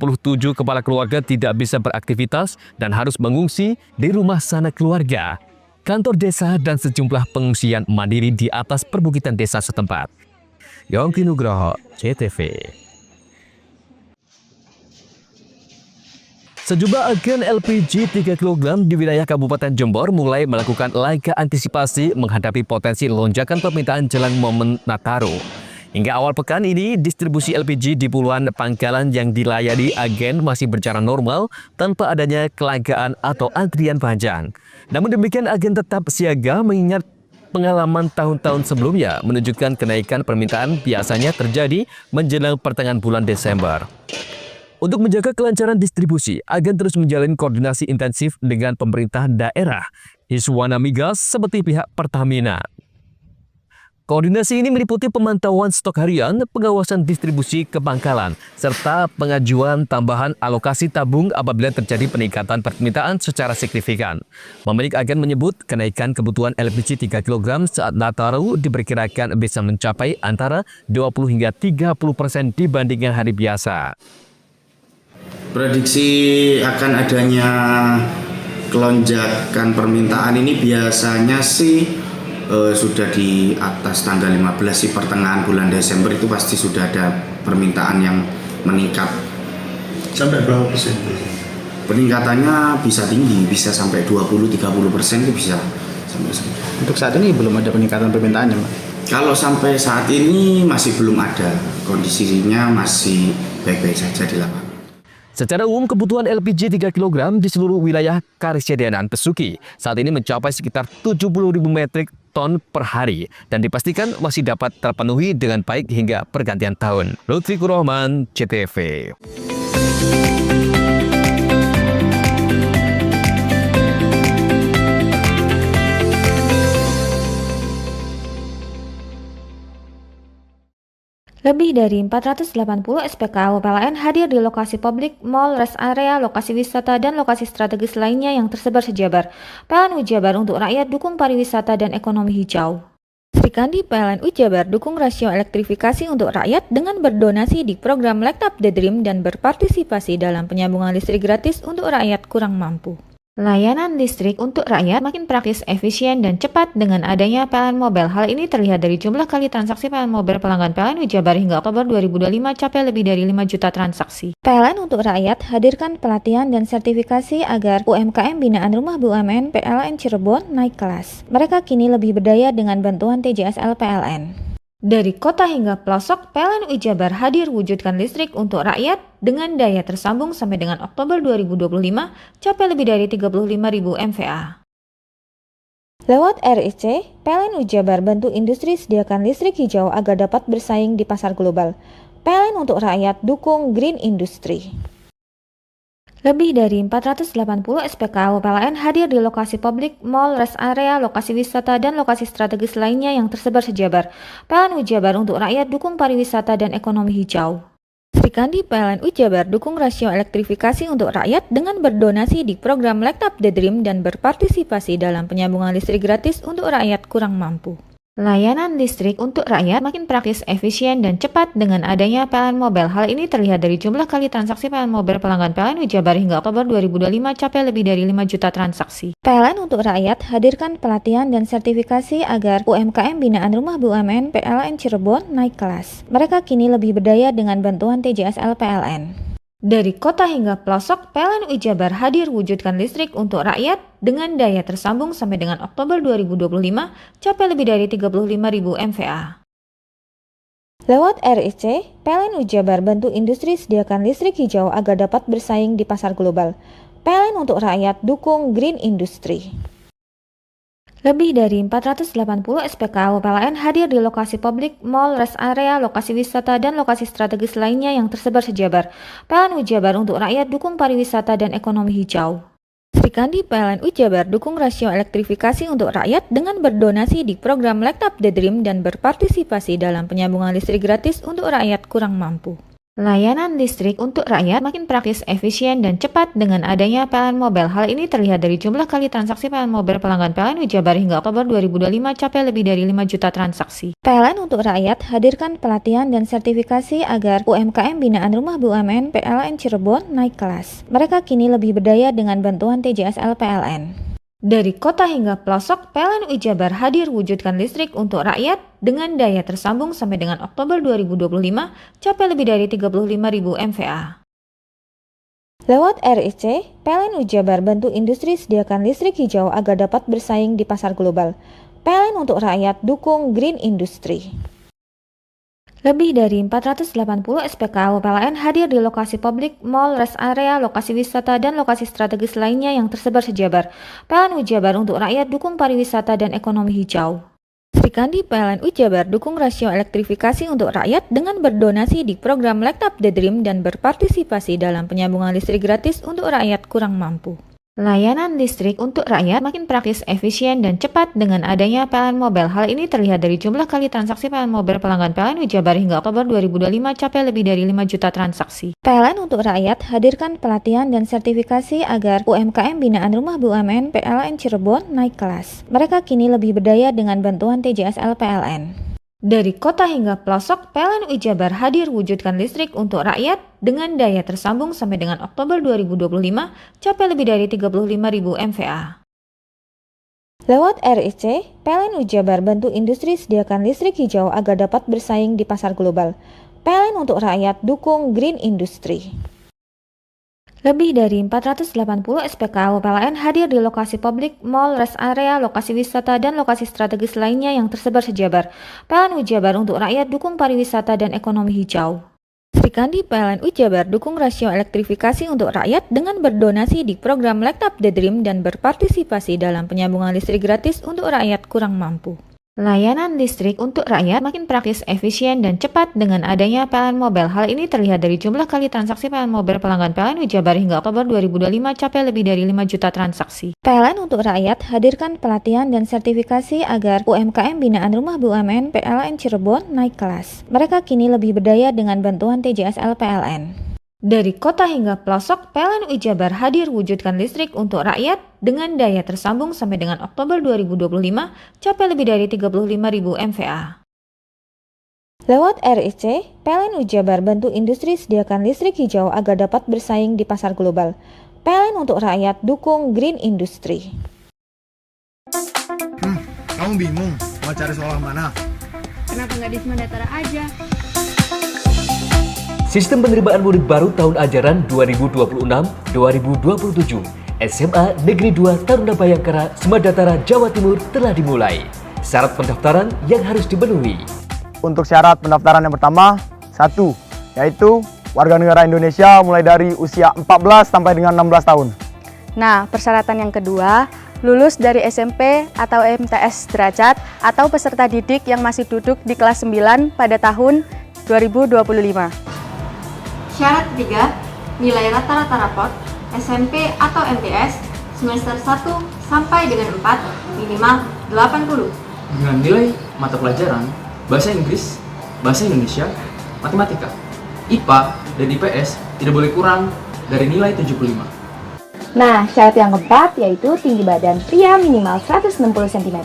kepala keluarga tidak bisa beraktivitas dan harus mengungsi di rumah sanak keluarga, kantor desa, dan sejumlah pengungsian mandiri di atas perbukitan desa setempat. Yongki Nugroho, CTV. Sejumlah agen LPG 3 kg di wilayah Kabupaten Jember mulai melakukan langkah antisipasi menghadapi potensi lonjakan permintaan jelang momen Nataru. Hingga awal pekan ini, distribusi LPG di puluhan pangkalan yang dilayani agen masih berjalan normal tanpa adanya kelangkaan atau antrian panjang. Namun demikian, agen tetap siaga mengingat pengalaman tahun-tahun sebelumnya menunjukkan kenaikan permintaan biasanya terjadi menjelang pertengahan bulan Desember. Untuk menjaga kelancaran distribusi, agen terus menjalin koordinasi intensif dengan pemerintah daerah, Iswana Migas, seperti pihak Pertamina. Koordinasi ini meliputi pemantauan stok harian, pengawasan distribusi ke pangkalan, serta pengajuan tambahan alokasi tabung apabila terjadi peningkatan permintaan secara signifikan. Pemilik agen menyebut kenaikan kebutuhan LPG 3 kg saat Nataru diperkirakan bisa mencapai antara 20 hingga 30% dibandingkan hari biasa. Prediksi akan adanya kelonjakan permintaan ini biasanya sih sudah di atas tanggal 15 sih, pertengahan bulan Desember itu pasti sudah ada permintaan yang meningkat. Sampai berapa persen? Peningkatannya bisa tinggi, bisa sampai 20-30% itu bisa sampai segitu. Untuk saat ini belum ada peningkatan permintaannya, Pak? Kalau sampai saat ini masih belum ada, kondisinya masih baik-baik saja di lapangan. Secara umum, kebutuhan LPG 3 kg di seluruh wilayah Karesidenan Besuki saat ini mencapai sekitar 70.000 metrik ton per hari dan dipastikan masih dapat terpenuhi dengan baik hingga pergantian tahun. Lutfi Kurahman, CTV. Lebih dari 480 SPKU PLN hadir di lokasi publik, mall, rest area, lokasi wisata, dan lokasi strategis lainnya yang tersebar sejabar. PLN Wijabar untuk rakyat dukung pariwisata dan ekonomi hijau. Sri Kandi PLN Wijabar dukung rasio elektrifikasi untuk rakyat dengan berdonasi di program Light Up the Dream dan berpartisipasi dalam penyambungan listrik gratis untuk rakyat kurang mampu. Layanan listrik untuk rakyat makin praktis, efisien, dan cepat dengan adanya PLN Mobile. Hal ini terlihat dari jumlah kali transaksi PLN Mobile pelanggan PLN Wijabar hingga Oktober 2025 capai lebih dari 5 juta transaksi. PLN untuk rakyat hadirkan pelatihan dan sertifikasi agar UMKM binaan Rumah BUMN PLN Cirebon naik kelas. Mereka kini lebih berdaya dengan bantuan TJSL PLN. Dari kota hingga pelosok, PLN Wijabar hadir wujudkan listrik untuk rakyat dengan daya tersambung sampai dengan Oktober 2025 capai lebih dari 35.000 MVA. Lewat RIC, PLN Wijabar bantu industri sediakan listrik hijau agar dapat bersaing di pasar global. PLN untuk rakyat dukung green industry. Lebih dari 480 SPKU PLN hadir di lokasi publik, mall, rest area, lokasi wisata, dan lokasi strategis lainnya yang tersebar sejabar. PLN Wijabar untuk rakyat dukung pariwisata dan ekonomi hijau. Srikandi PLN Wijabar dukung rasio elektrifikasi untuk rakyat dengan berdonasi di program Light Up the Dream dan berpartisipasi dalam penyambungan listrik gratis untuk rakyat kurang mampu. Layanan listrik untuk rakyat makin praktis, efisien, dan cepat dengan adanya PLN Mobile. Hal ini terlihat dari jumlah kali transaksi PLN Mobile pelanggan PLN Wijabar hingga Oktober 2025 capai lebih dari 5 juta transaksi. PLN untuk rakyat hadirkan pelatihan dan sertifikasi agar UMKM binaan Rumah BUMN PLN Cirebon naik kelas. Mereka kini lebih berdaya dengan bantuan TJSL PLN. Dari kota hingga pelosok, PLN Wijabar hadir wujudkan listrik untuk rakyat dengan daya tersambung sampai dengan Oktober 2025 capai lebih dari 35.000 MVA. Lewat RIC, PLN Wijabar bantu industri sediakan listrik hijau agar dapat bersaing di pasar global. PLN untuk rakyat dukung green industry. Lebih dari 480 SPKU PLN hadir di lokasi publik, mall, rest area, lokasi wisata, dan lokasi strategis lainnya yang tersebar sejabar. PLN Wijabar untuk rakyat dukung pariwisata dan ekonomi hijau. Srikandi PLN Wijabar dukung rasio elektrifikasi untuk rakyat dengan berdonasi di program Light Up the Dream dan berpartisipasi dalam penyambungan listrik gratis untuk rakyat kurang mampu. Layanan listrik untuk rakyat makin praktis, efisien, dan cepat dengan adanya PLN Mobile. Hal ini terlihat dari jumlah kali transaksi PLN Mobile pelanggan PLN Wijabar hingga Oktober 2025 capai lebih dari 5 juta transaksi. PLN untuk rakyat hadirkan pelatihan dan sertifikasi agar UMKM binaan Rumah BUMN PLN Cirebon naik kelas. Mereka kini lebih berdaya dengan bantuan TJSL PLN. Dari kota hingga pelosok, PLN Wijabar hadir wujudkan listrik untuk rakyat dengan daya tersambung sampai dengan Oktober 2025 capai lebih dari 35.000 MVA. Lewat RIC, PLN Wijabar bantu industri sediakan listrik hijau agar dapat bersaing di pasar global. PLN untuk rakyat dukung green industry. Lebih dari 480 SPKU PLN hadir di lokasi publik, mall, rest area, lokasi wisata, dan lokasi strategis lainnya yang tersebar sejabar. PLN Wijabar untuk rakyat dukung pariwisata dan ekonomi hijau. Srikandi PLN Wijabar dukung rasio elektrifikasi untuk rakyat dengan berdonasi di program Light Up the Dream dan berpartisipasi dalam penyambungan listrik gratis untuk rakyat kurang mampu. Layanan listrik untuk rakyat makin praktis, efisien, dan cepat dengan adanya PLN Mobile. Hal ini terlihat dari jumlah kali transaksi PLN Mobile pelanggan PLN Wijabar hingga Oktober 2025 capai lebih dari 5 juta transaksi. PLN untuk rakyat hadirkan pelatihan dan sertifikasi agar UMKM binaan Rumah BUMN PLN Cirebon naik kelas. Mereka kini lebih berdaya dengan bantuan TJSL PLN. Dari kota hingga pelosok, PLN Wijabar hadir wujudkan listrik untuk rakyat dengan daya tersambung sampai dengan Oktober 2025 capai lebih dari 35.000 MVA. Lewat RIC, PLN Wijabar bantu industri sediakan listrik hijau agar dapat bersaing di pasar global. PLN untuk rakyat dukung green industry. Lebih dari 480 SPKU PLN hadir di lokasi publik, mall, rest area, lokasi wisata, dan lokasi strategis lainnya yang tersebar sejabar. PLN Wijabar untuk rakyat dukung pariwisata dan ekonomi hijau. Srikandi PLN Wijabar dukung rasio elektrifikasi untuk rakyat dengan berdonasi di program Light Up the Dream dan berpartisipasi dalam penyambungan listrik gratis untuk rakyat kurang mampu. Layanan listrik untuk rakyat makin praktis, efisien, dan cepat dengan adanya PLN Mobile. Hal ini terlihat dari jumlah kali transaksi PLN Mobile pelanggan PLN Wijabar hingga Oktober 2025 capai lebih dari 5 juta transaksi. PLN untuk rakyat hadirkan pelatihan dan sertifikasi agar UMKM binaan Rumah BUMN PLN Cirebon naik kelas. Mereka kini lebih berdaya dengan bantuan TJSL PLN. Dari kota hingga pelosok, PLN Wijabar hadir wujudkan listrik untuk rakyat dengan daya tersambung sampai dengan Oktober 2025 capai lebih dari 35.000 MVA. Lewat RIC, PLN Wijabar bantu industri sediakan listrik hijau agar dapat bersaing di pasar global. PLN untuk rakyat dukung green industry. Kamu bingung mau cari sekolah mana? Kenapa nggak di Semandatara aja? Sistem penerimaan murid baru tahun ajaran 2026-2027 SMA Negeri 2 Taruna Bayangkara, Semandatara, Jawa Timur telah dimulai. Syarat pendaftaran yang harus dipenuhi. Untuk syarat pendaftaran yang pertama, 1, yaitu warga negara Indonesia mulai dari usia 14 sampai dengan 16 tahun. Nah, persyaratan yang kedua, lulus dari SMP atau MTS derajat atau peserta didik yang masih duduk di kelas 9 pada tahun 2025. Syarat ketiga, nilai rata-rata raport SMP atau MTS semester 1 sampai dengan 4 minimal 80. Dengan nilai mata pelajaran bahasa Inggris, bahasa Indonesia, matematika, IPA, dan IPS tidak boleh kurang dari nilai 75. Nah, syarat yang keempat yaitu tinggi badan pria minimal 160 cm,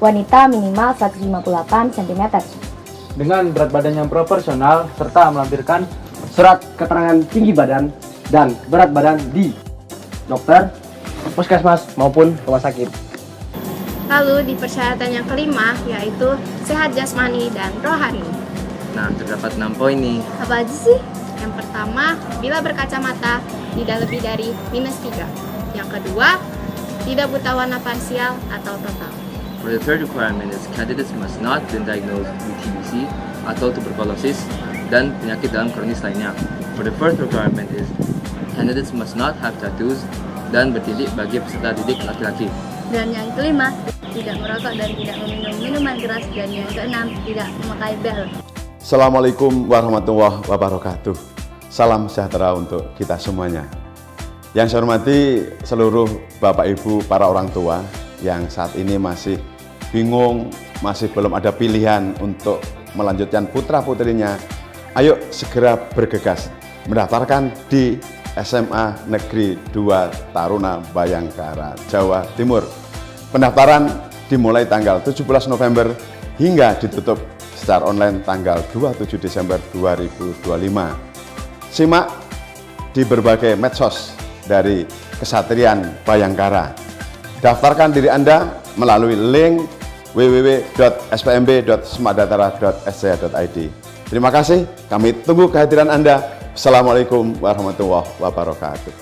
wanita minimal 158 cm. Dengan berat badan yang proporsional serta melampirkan surat keterangan tinggi badan dan berat badan di dokter, puskesmas maupun rumah sakit. Lalu di persyaratan yang kelima yaitu sehat jasmani dan rohani. Nah, terdapat 6 poin nih. Apa aja sih? Yang pertama, bila berkacamata tidak lebih dari -3. Yang kedua, tidak buta warna parsial atau total. For the third requirement is candidates must not been diagnosed with TBC atau tuberkulosis dan penyakit dalam kronis lainnya. For the fourth requirement is candidates must not have tattoos dan bertitik bagi peserta didik laki-laki. Dan yang kelima, tidak merokok dan tidak meminum minuman keras. Dan yang keenam, tidak memakai bel. Assalamualaikum warahmatullahi wabarakatuh. Salam sejahtera untuk kita semuanya. Yang saya hormati seluruh Bapak Ibu para orang tua yang saat ini masih bingung, masih belum ada pilihan untuk melanjutkan putra-putrinya. Ayo segera bergegas mendaftarkan di SMA Negeri 2 Taruna Bayangkara, Jawa Timur. Pendaftaran dimulai tanggal 17 November hingga ditutup secara online tanggal 27 Desember 2025. Simak di berbagai medsos dari Kesatrian Bayangkara. Daftarkan diri Anda melalui link www.spmb.semandatara.sc.id. Terima kasih, kami tunggu kehadiran Anda. Assalamualaikum warahmatullahi wabarakatuh.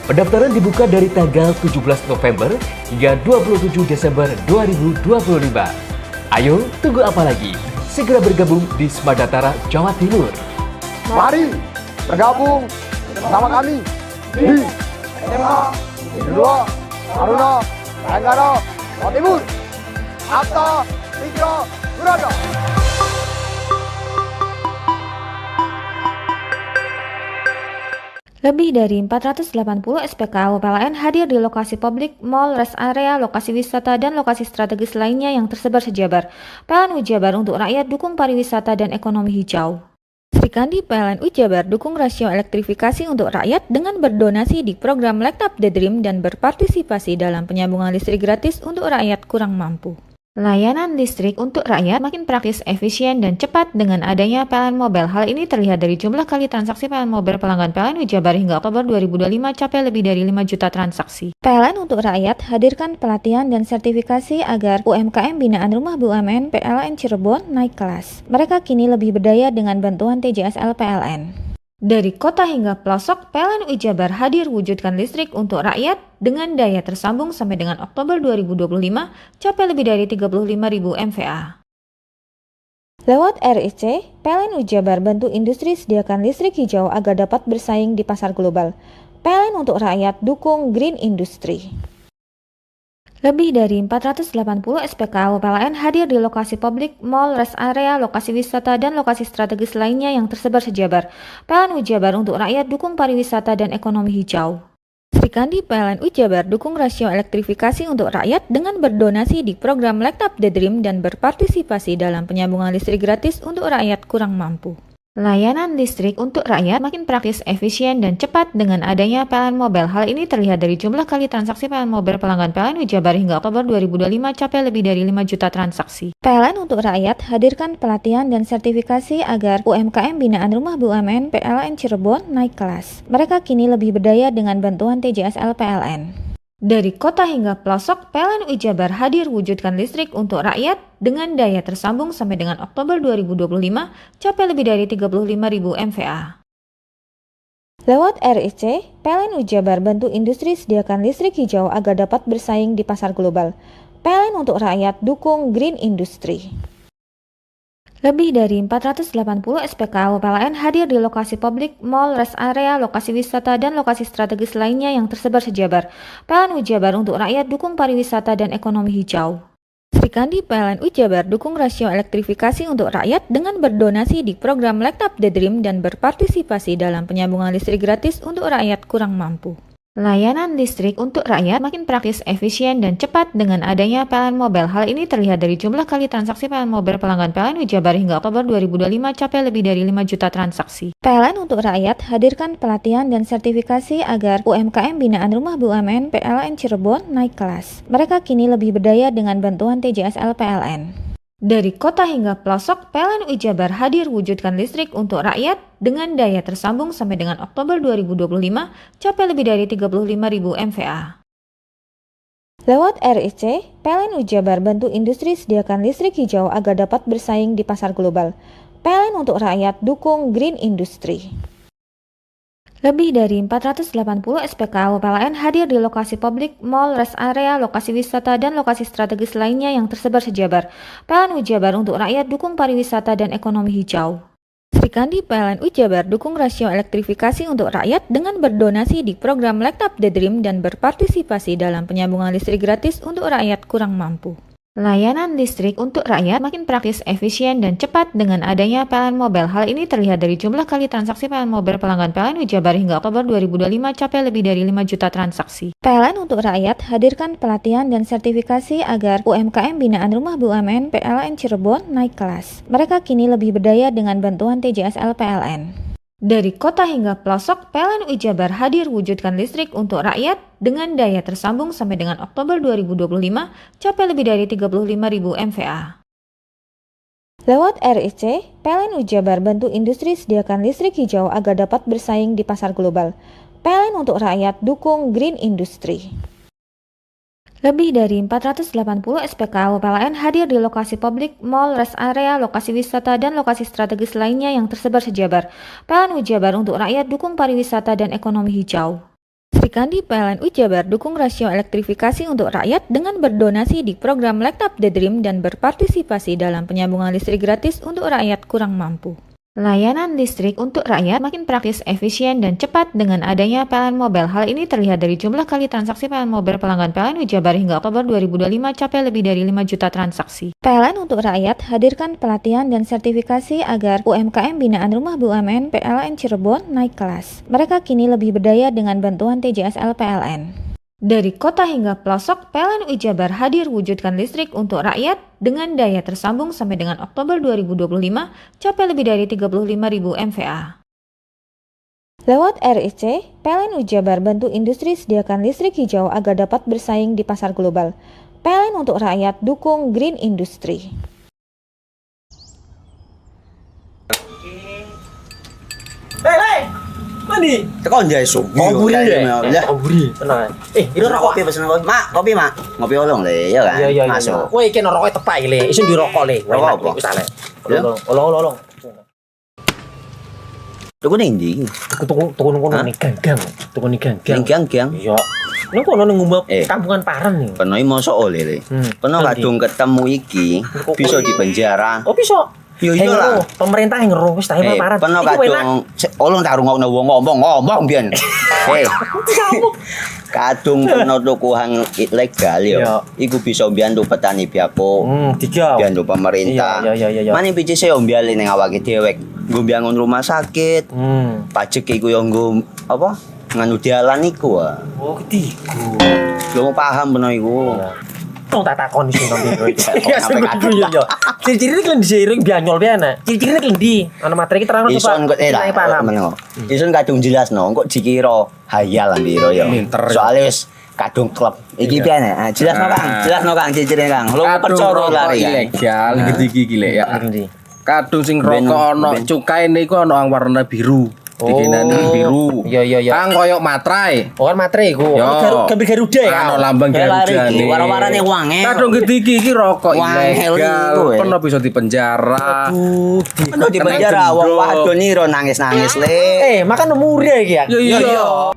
Pendaftaran dibuka dari tanggal 17 November hingga 27 Desember 2025. Ayo, tunggu apa lagi? Segera bergabung di Semandatara, Jawa Timur. Mari bergabung bersama kami di SMA Negeri 2 Taruna Bayangkara, Jawa Timur. Abta Tigro Surado. Lebih dari 480 SPKU PLN hadir di lokasi publik, mall, rest area, lokasi wisata, dan lokasi strategis lainnya yang tersebar sejabar. PLN Ujabar untuk rakyat dukung pariwisata dan ekonomi hijau. Sri Kandi PLN Ujabar dukung rasio elektrifikasi untuk rakyat dengan berdonasi di program Light Up the Dream dan berpartisipasi dalam penyambungan listrik gratis untuk rakyat kurang mampu. Layanan listrik untuk rakyat makin praktis, efisien, dan cepat dengan adanya PLN Mobile. Hal ini terlihat dari jumlah kali transaksi PLN Mobile pelanggan PLN Ujabar hingga Oktober 2025 capai lebih dari 5 juta transaksi. PLN untuk rakyat hadirkan pelatihan dan sertifikasi agar UMKM binaan Rumah BUMN PLN Cirebon naik kelas. Mereka kini lebih berdaya dengan bantuan TJSL PLN. Dari kota hingga pelosok, PLN Ujabar hadir wujudkan listrik untuk rakyat dengan daya tersambung sampai dengan Oktober 2025 capai lebih dari 35.000 MVA. Lewat RIC, PLN Ujabar bantu industri sediakan listrik hijau agar dapat bersaing di pasar global. PLN untuk rakyat dukung green industry. Lebih dari 480 SPKU PLN hadir di lokasi publik, mall, rest area, lokasi wisata, dan lokasi strategis lainnya yang tersebar sejabar. PLN Ujabar untuk rakyat dukung pariwisata dan ekonomi hijau. Sri Kandi PLN Ujabar dukung rasio elektrifikasi untuk rakyat dengan berdonasi di program Light Up the Dream dan berpartisipasi dalam penyambungan listrik gratis untuk rakyat kurang mampu. Layanan listrik untuk rakyat makin praktis, efisien, dan cepat dengan adanya PLN Mobile. Hal ini terlihat dari jumlah kali transaksi PLN Mobile pelanggan PLN Wijabar hingga Oktober 2025 capai lebih dari 5 juta transaksi. PLN untuk rakyat hadirkan pelatihan dan sertifikasi agar UMKM binaan Rumah BUMN PLN Cirebon naik kelas. Mereka kini lebih berdaya dengan bantuan TJSL PLN. Dari kota hingga pelosok, PLN Wijabar hadir wujudkan listrik untuk rakyat dengan daya tersambung sampai dengan Oktober 2025 capai lebih dari 35.000 MVA. Lewat RIC, PLN Wijabar bantu industri sediakan listrik hijau agar dapat bersaing di pasar global. PLN untuk rakyat dukung green industry. Lebih dari 480 SPKU PLN hadir di lokasi publik, mall, rest area, lokasi wisata, dan lokasi strategis lainnya yang tersebar sejabar. PLN Wijabar untuk rakyat dukung pariwisata dan ekonomi hijau. Srikandi PLN Wijabar dukung rasio elektrifikasi untuk rakyat dengan berdonasi di program Light Up the Dream dan berpartisipasi dalam penyambungan listrik gratis untuk rakyat kurang mampu. Layanan listrik untuk rakyat makin praktis, efisien, dan cepat dengan adanya PLN Mobile. Hal ini terlihat dari jumlah kali transaksi PLN Mobile pelanggan PLN Wijabar hingga Oktober 2025 capai lebih dari 5 juta transaksi. PLN untuk rakyat hadirkan pelatihan dan sertifikasi agar UMKM binaan Rumah BUMN PLN Cirebon naik kelas. Mereka kini lebih berdaya dengan bantuan TJSL PLN. Dari kota hingga pelosok, PLN Wijabar hadir wujudkan listrik untuk rakyat dengan daya tersambung sampai dengan Oktober 2025 capai lebih dari 35.000 MVA. Lewat RIC, PLN Wijabar bantu industri sediakan listrik hijau agar dapat bersaing di pasar global. PLN untuk rakyat dukung green industry. Lebih dari 480 SPKU PLN hadir di lokasi publik, mall, rest area, lokasi wisata, dan lokasi strategis lainnya yang tersebar sejabar. PLN Wijabar untuk rakyat dukung pariwisata dan ekonomi hijau. Srikandi PLN Wijabar dukung rasio elektrifikasi untuk rakyat dengan berdonasi di program Light Up the Dream dan berpartisipasi dalam penyambungan listrik gratis untuk rakyat kurang mampu. Layanan listrik untuk rakyat makin praktis, efisien, dan cepat dengan adanya PLN Mobile. Hal ini terlihat dari jumlah kali transaksi PLN Mobile pelanggan PLN Wijabar hingga Oktober 2025 capai lebih dari 5 juta transaksi. PLN untuk rakyat hadirkan pelatihan dan sertifikasi agar UMKM binaan Rumah BUMN PLN Cirebon naik kelas. Mereka kini lebih berdaya dengan bantuan TJSL PLN. Dari kota hingga pelosok, PLN Wijabar hadir wujudkan listrik untuk rakyat dengan daya tersambung sampai dengan Oktober 2025 capai lebih dari 35.000 MVA. Lewat RIC, PLN Wijabar bantu industri sediakan listrik hijau agar dapat bersaing di pasar global. PLN untuk rakyat dukung green industry. Lebih dari 480 SPKU PLN hadir di lokasi publik, mall, rest area, lokasi wisata, dan lokasi strategis lainnya yang tersebar sejabar. PLN Wijabar untuk rakyat dukung pariwisata dan ekonomi hijau. Srikandi PLN Wijabar dukung rasio elektrifikasi untuk rakyat dengan berdonasi di program Light Up the Dream dan berpartisipasi dalam penyambungan listrik gratis untuk rakyat kurang mampu. Layanan listrik untuk rakyat makin praktis, efisien, dan cepat dengan adanya PLN Mobile. Hal ini terlihat dari jumlah kali transaksi PLN Mobile pelanggan PLN Wijabar hingga Oktober 2025 capai lebih dari 5 juta transaksi. PLN untuk rakyat hadirkan pelatihan dan sertifikasi agar UMKM binaan Rumah BUMN PLN Cirebon naik kelas. Mereka kini lebih berdaya dengan bantuan TJSL PLN. Dari kota hingga pelosok, PLN Wijabar hadir wujudkan listrik untuk rakyat dengan daya tersambung sampai dengan Oktober 2025 capai lebih dari 35.000 MVA. Lewat RIC, PLN Wijabar bantu industri sediakan listrik hijau agar dapat bersaing di pasar global. PLN untuk rakyat dukung green industry. Hei! Mandi. Tekan jaya su. Ngoburi deh. Ngoburi. Tenang. Ini rokok. Kopi pesen kopi. Mak, kopi mak. Ngopi olong le, ya kan? Iya. Masuk. Woi, kena rokok tepak le. Isin dirokok le. Rokok apa? Olong. Tuku ndi? Tuku ning ganggang. Tuku ning ganggang. Ganggang. Iya. Nang kono ning ngumbat kampungan Paren nih. Peno iki mosok oleh le. Peno kadung ketemu iki bisa dipenjara. Oh, bisa. Yo iya lah. Pemerintah yang ngeru wis tahe Paren. Peno kadung olong tak rungokno wong ngomong biyen. Kadung peno tuku hang ilegal yo. Iku bisa mbiyantu petani biako. Mbiyantu pemerintah. Iya. Mane pici se mbiali ning awake dhewek. Nggo mbiangun rumah sakit. Pajak iku yo nggo apa? Nganu dalan iku. Oh, ketiku. Lu paham peno iku. Tong tak takon di sini ya sampe yo. Ciri-ciri kalian diseiring bianyol piana. Ciri-ciri kalian di ana materi kita terang Ison kok Ison kadung jelasno kok dikira hayal ambiro yo. Soale wis kadung klub. Iki piana? Jelasno Kang ciri-cirine Kang. Lu percaya lari ilegal iki lek ya. Kadung sing rokok ono cukaine iku ono warna biru. Dikenani biru. Iya. Kang koyo materai. Oh kan materai iku. Gambar Garuda ya. Ono lambang Garuda iki. Warna-warnane wange. Kadung iki rokok ilegal. Pernah bisa dipenjara. Pernah dipenjara wong wadon iro nangis-nangis le. Makan umure iki ya. Iya.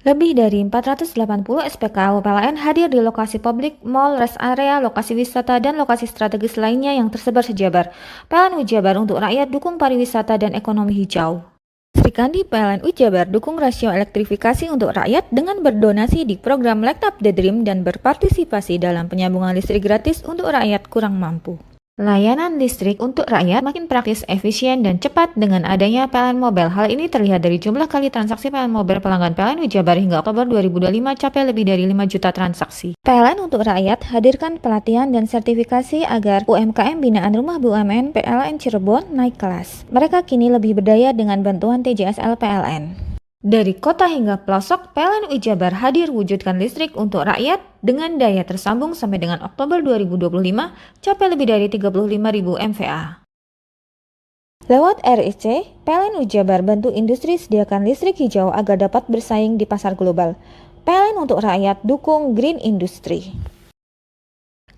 Lebih dari 480 SPKU PLN hadir di lokasi publik, mall, rest area, lokasi wisata, dan lokasi strategis lainnya yang tersebar sejabar. PLN Ujabar untuk rakyat dukung pariwisata dan ekonomi hijau. Sri Kandi PLN Ujabar dukung rasio elektrifikasi untuk rakyat dengan berdonasi di program Light Up the Dream dan berpartisipasi dalam penyambungan listrik gratis untuk rakyat kurang mampu. Layanan listrik untuk rakyat makin praktis, efisien, dan cepat dengan adanya PLN Mobile. Hal ini terlihat dari jumlah kali transaksi PLN Mobile pelanggan PLN Ujabar hingga Oktober 2025 capai lebih dari 5 juta transaksi. PLN untuk rakyat hadirkan pelatihan dan sertifikasi agar UMKM binaan Rumah BUMN PLN Cirebon naik kelas. Mereka kini lebih berdaya dengan bantuan TJSL PLN. Dari kota hingga pelosok, PLN Ujabar hadir wujudkan listrik untuk rakyat dengan daya tersambung sampai dengan Oktober 2025 capai lebih dari 35.000 MVA. Lewat RIC, PLN Ujabar bantu industri sediakan listrik hijau agar dapat bersaing di pasar global. PLN untuk rakyat dukung Green Industry.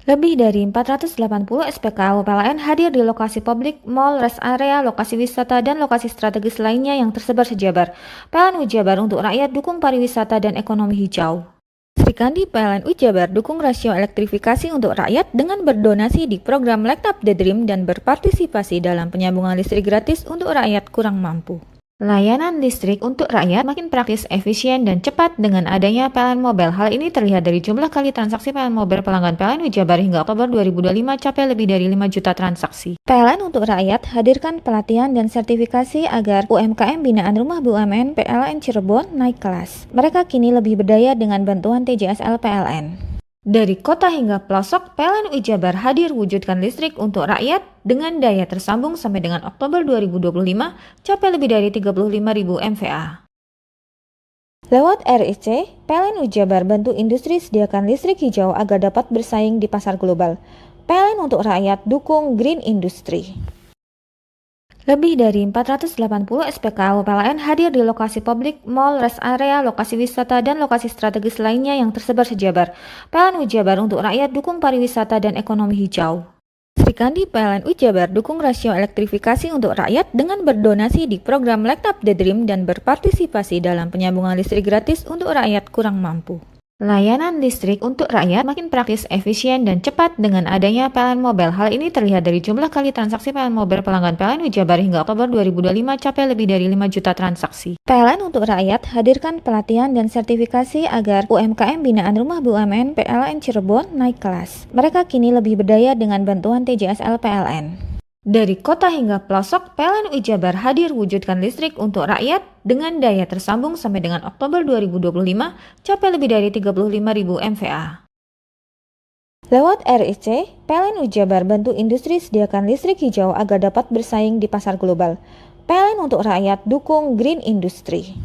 Lebih dari 480 SPKU PLN hadir di lokasi publik, mall, rest area, lokasi wisata, dan lokasi strategis lainnya yang tersebar sejabar. PLN Ujabar untuk rakyat dukung pariwisata dan ekonomi hijau. Sri Kandi PLN Ujabar dukung rasio elektrifikasi untuk rakyat dengan berdonasi di program Light Up the Dream dan berpartisipasi dalam penyambungan listrik gratis untuk rakyat kurang mampu. Layanan listrik untuk rakyat makin praktis, efisien, dan cepat dengan adanya PLN Mobile. Hal ini terlihat dari jumlah kali transaksi PLN Mobile pelanggan PLN Ujabar hingga Oktober 2025 capai lebih dari 5 juta transaksi. PLN untuk rakyat hadirkan pelatihan dan sertifikasi agar UMKM binaan Rumah BUMN PLN Cirebon naik kelas. Mereka kini lebih berdaya dengan bantuan TJSL PLN. Dari kota hingga pelosok, PLN Ujabar hadir wujudkan listrik untuk rakyat dengan daya tersambung sampai dengan Oktober 2025 capai lebih dari 35.000 MVA. Lewat RIC, PLN Ujabar bantu industri sediakan listrik hijau agar dapat bersaing di pasar global. PLN untuk rakyat dukung Green Industry. Lebih dari 480 SPKU PLN hadir di lokasi publik, mall, rest area, lokasi wisata, dan lokasi strategis lainnya yang tersebar sejabar. PLN Ujabar untuk rakyat dukung pariwisata dan ekonomi hijau. Sri Kandi PLN Ujabar dukung rasio elektrifikasi untuk rakyat dengan berdonasi di program Light Up the Dream dan berpartisipasi dalam penyambungan listrik gratis untuk rakyat kurang mampu. Layanan listrik untuk rakyat makin praktis, efisien, dan cepat dengan adanya PLN Mobile. Hal ini terlihat dari jumlah kali transaksi PLN Mobile pelanggan PLN Ujabar hingga Oktober 2025 capai lebih dari 5 juta transaksi. PLN untuk rakyat hadirkan pelatihan dan sertifikasi agar UMKM binaan Rumah BUMN PLN Cirebon naik kelas. Mereka kini lebih berdaya dengan bantuan TJSL PLN. Dari kota hingga pelosok, PLN Ujabar hadir wujudkan listrik untuk rakyat dengan daya tersambung sampai dengan Oktober 2025 capai lebih dari 35.000 MVA. Lewat RIC, PLN Ujabar bantu industri sediakan listrik hijau agar dapat bersaing di pasar global. PLN untuk rakyat dukung Green Industry.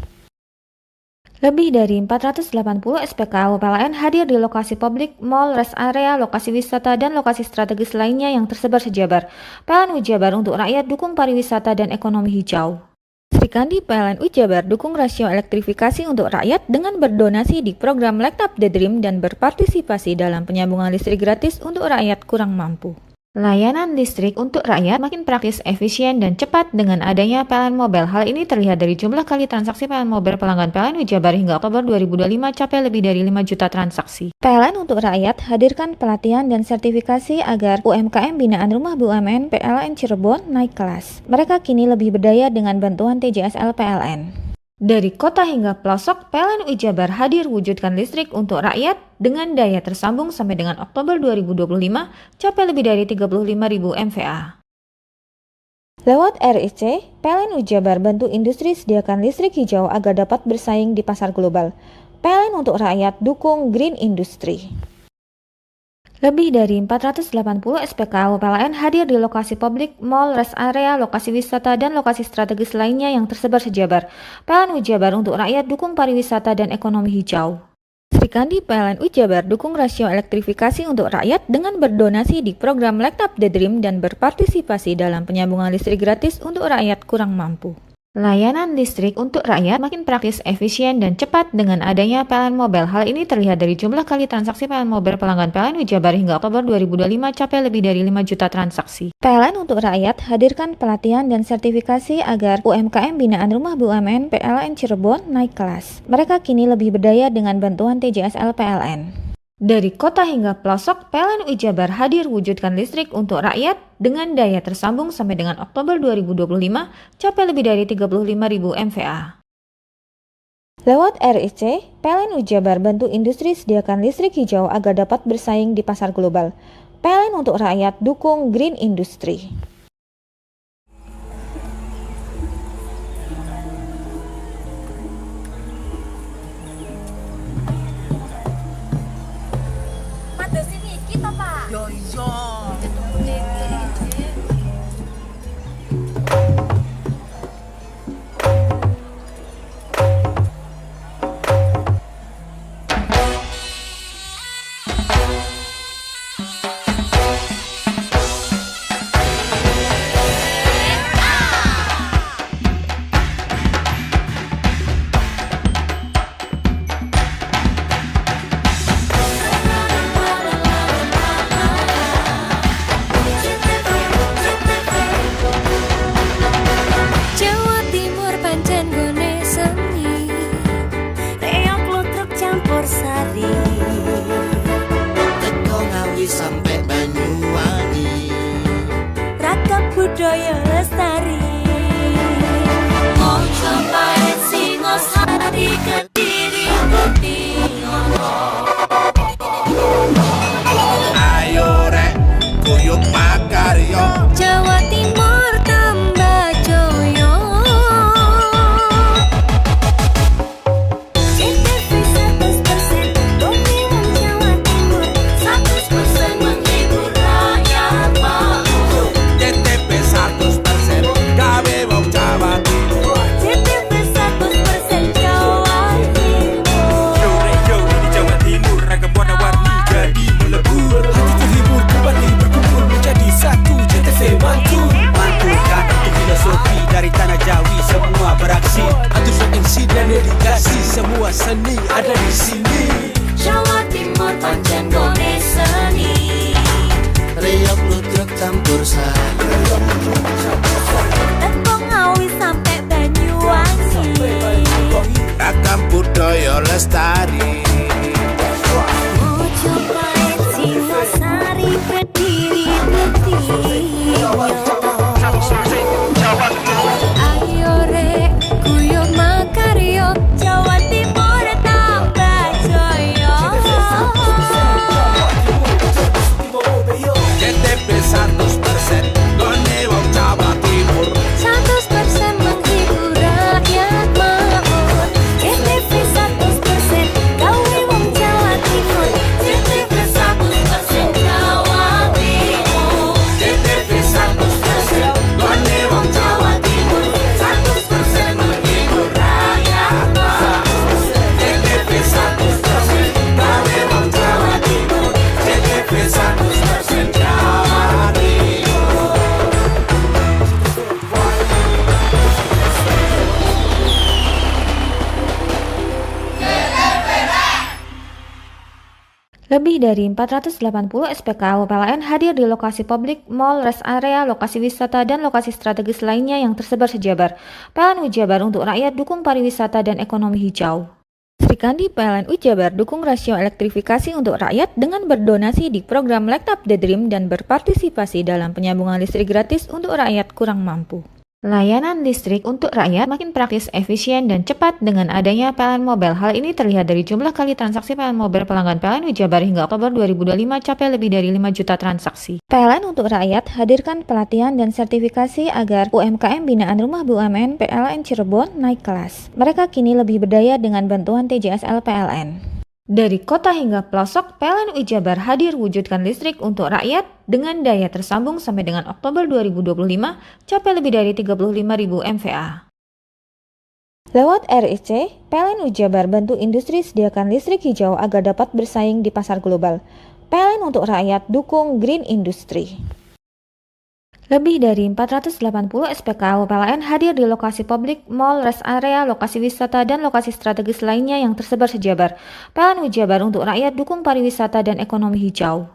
Lebih dari 480 SPKU PLN hadir di lokasi publik, mall, rest area, lokasi wisata, dan lokasi strategis lainnya yang tersebar sejabar. PLN Ujabar untuk rakyat dukung pariwisata dan ekonomi hijau. Sri Kandi PLN Ujabar dukung rasio elektrifikasi untuk rakyat dengan berdonasi di program Light Up the Dream dan berpartisipasi dalam penyambungan listrik gratis untuk rakyat kurang mampu. Layanan listrik untuk rakyat makin praktis, efisien, dan cepat dengan adanya PLN Mobile. Hal ini terlihat dari jumlah kali transaksi PLN Mobile pelanggan PLN Ujabar hingga Oktober 2025 capai lebih dari 5 juta transaksi. PLN untuk rakyat hadirkan pelatihan dan sertifikasi agar UMKM binaan Rumah BUMN PLN Cirebon naik kelas. Mereka kini lebih berdaya dengan bantuan TJSL PLN. Dari kota hingga pelosok, PLN Ujabar hadir wujudkan listrik untuk rakyat dengan daya tersambung sampai dengan Oktober 2025 capai lebih dari 35.000 MVA. Lewat RIC, PLN Ujabar bantu industri sediakan listrik hijau agar dapat bersaing di pasar global. PLN untuk rakyat dukung Green Industry. Lebih dari 480 SPKU PLN hadir di lokasi publik, mall, rest area, lokasi wisata, dan lokasi strategis lainnya yang tersebar sejabar. PLN Jabar untuk rakyat dukung pariwisata dan ekonomi hijau. Sri Kandi PLN Jabar dukung rasio elektrifikasi untuk rakyat dengan berdonasi di program Light Up the Dream dan berpartisipasi dalam penyambungan listrik gratis untuk rakyat kurang mampu. Layanan listrik untuk rakyat makin praktis, efisien, dan cepat dengan adanya PLN Mobile. Hal ini terlihat dari jumlah kali transaksi PLN Mobile pelanggan PLN Jabar hingga Oktober 2025 capai lebih dari 5 juta transaksi. PLN untuk rakyat hadirkan pelatihan dan sertifikasi agar UMKM binaan Rumah BUMN PLN Cirebon naik kelas. Mereka kini lebih berdaya dengan bantuan TJSL PLN. Dari kota hingga pelosok, PLN Jabar hadir wujudkan listrik untuk rakyat dengan daya tersambung sampai dengan Oktober 2025 capai lebih dari 35.000 MVA. Lewat RIC, PLN Jabar bantu industri sediakan listrik hijau agar dapat bersaing di pasar global. PLN untuk rakyat dukung Green Industry. Sampai Banyuwangi, Ragam budaya lestari, Mojopahit, Singosari, Kediri, Butiono. ayo rek guyub makarya, Jawa Timur tambah joyo. CTV 100% Bumi Wong Jawa Timur, 100% menghibur rakyat makmur. JTP 100% gawe wong Jawa Timur. CTV 100% Jawa Timur. Yo di Jawa Timur ragam warna-warni jadi melebur. Hati terhibur kembali berkumpul menjadi satu. JTV mantul Mantulkan filosofi dari tanah Jawi, semua beraksi. Atur MC dan edukasi, semua seni ada di sini. Jawa Timur pancen gone seni, Riok lutruk campur sari, teko Ngawi sampai Banyuwangi. ragam budaya lestari. Mojopahit, Singosari, Kediri, Butiono. Ayo rek guyub makarya, Jawa Timur tambah joyo. JTP 100% gone wong Jawa Timur. 100% menghibur rakyat makmur. CTV 100% gawe wong Jawa Timur. CTV 100% Jawa Timur. JTP 100% gone wong Jawa Timur. 100% menghibur rakyat makmur. JTP 100% gawe wong Jawa Timur. JTP 100% Jawa Timur. Lebih dari 480 SPKU PLN hadir di lokasi publik, mall, rest area, lokasi wisata, dan lokasi strategis lainnya yang tersebar sejabar. PLN Jabar untuk rakyat dukung pariwisata dan ekonomi hijau. Sri Kandi PLN Jabar dukung rasio elektrifikasi untuk rakyat dengan berdonasi di program Light Up the Dream dan berpartisipasi dalam penyambungan listrik gratis untuk rakyat kurang mampu. Layanan listrik untuk rakyat makin praktis, efisien, dan cepat dengan adanya PLN Mobile. Hal ini terlihat dari jumlah kali transaksi PLN Mobile pelanggan PLN Jabar hingga Oktober 2025 capai lebih dari 5 juta transaksi. PLN untuk rakyat hadirkan pelatihan dan sertifikasi agar UMKM binaan Rumah BUMN PLN Cirebon naik kelas. Mereka kini lebih berdaya dengan bantuan TJSL PLN. Dari kota hingga pelosok, PLN UI Jabar hadir wujudkan listrik untuk rakyat dengan daya tersambung sampai dengan Oktober 2025 capai lebih dari 35.000 MVA. Lewat RIC, PLN UI Jabar bantu industri sediakan listrik hijau agar dapat bersaing di pasar global. PLN untuk rakyat dukung green industry. Lebih dari 480 SPKU PLN hadir di lokasi publik, mall, rest area, lokasi wisata, dan lokasi strategis lainnya yang tersebar sejabar. PLN UI Jabar untuk rakyat dukung pariwisata dan ekonomi hijau.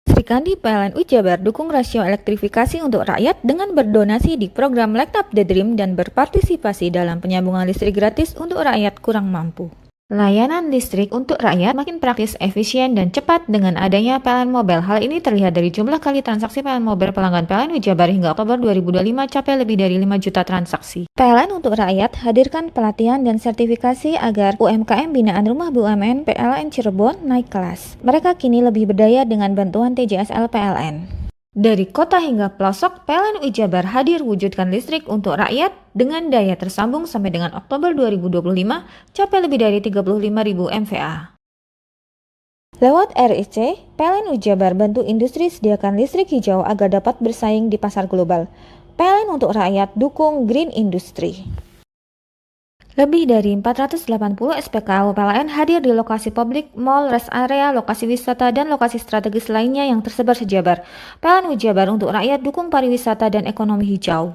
Sri Kandi PLN UI Jabar dukung rasio elektrifikasi untuk rakyat dengan berdonasi di program Light Up the Dream dan berpartisipasi dalam penyambungan listrik gratis untuk rakyat kurang mampu. Layanan listrik untuk rakyat makin praktis, efisien, dan cepat dengan adanya PLN Mobile. Hal ini terlihat dari jumlah kali transaksi PLN Mobile pelanggan PLN UI Jabar hingga Oktober 2025 capai lebih dari 5 juta transaksi. PLN untuk rakyat hadirkan pelatihan dan sertifikasi agar UMKM binaan Rumah BUMN PLN Cirebon naik kelas. Mereka kini lebih berdaya dengan bantuan TJSL PLN. Dari kota hingga pelosok, PLN UI Jabar hadir wujudkan listrik untuk rakyat dengan daya tersambung sampai dengan Oktober 2025 capai lebih dari 35.000 MVA. Lewat RIC, PLN UI Jabar bantu industri sediakan listrik hijau agar dapat bersaing di pasar global. PLN untuk rakyat dukung green industry. Lebih dari 480 SPKU PLN hadir di lokasi publik, mall, rest area, lokasi wisata, dan lokasi strategis lainnya yang tersebar sejabar. PLN UI Jabar untuk rakyat dukung pariwisata dan ekonomi hijau.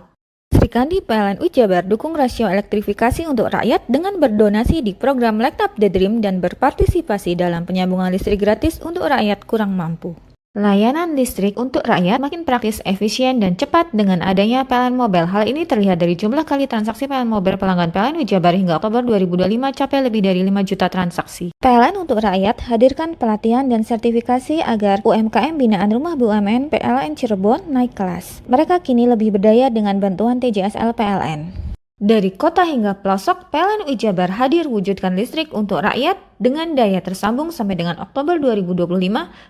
Sri Kandi PLN UI Jabar dukung rasio elektrifikasi untuk rakyat dengan berdonasi di program Light Up the Dream dan berpartisipasi dalam penyambungan listrik gratis untuk rakyat kurang mampu. Layanan listrik untuk rakyat makin praktis, efisien, dan cepat dengan adanya PLN Mobile. Hal ini terlihat dari jumlah kali transaksi PLN Mobile pelanggan PLN UI Jabar hingga Oktober 2025 capai lebih dari 5 juta transaksi. PLN untuk rakyat hadirkan pelatihan dan sertifikasi agar UMKM binaan Rumah BUMN PLN Cirebon naik kelas. Mereka kini lebih berdaya dengan bantuan TJSL PLN. Dari kota hingga pelosok, PLN UI Jabar hadir wujudkan listrik untuk rakyat dengan daya tersambung sampai dengan Oktober 2025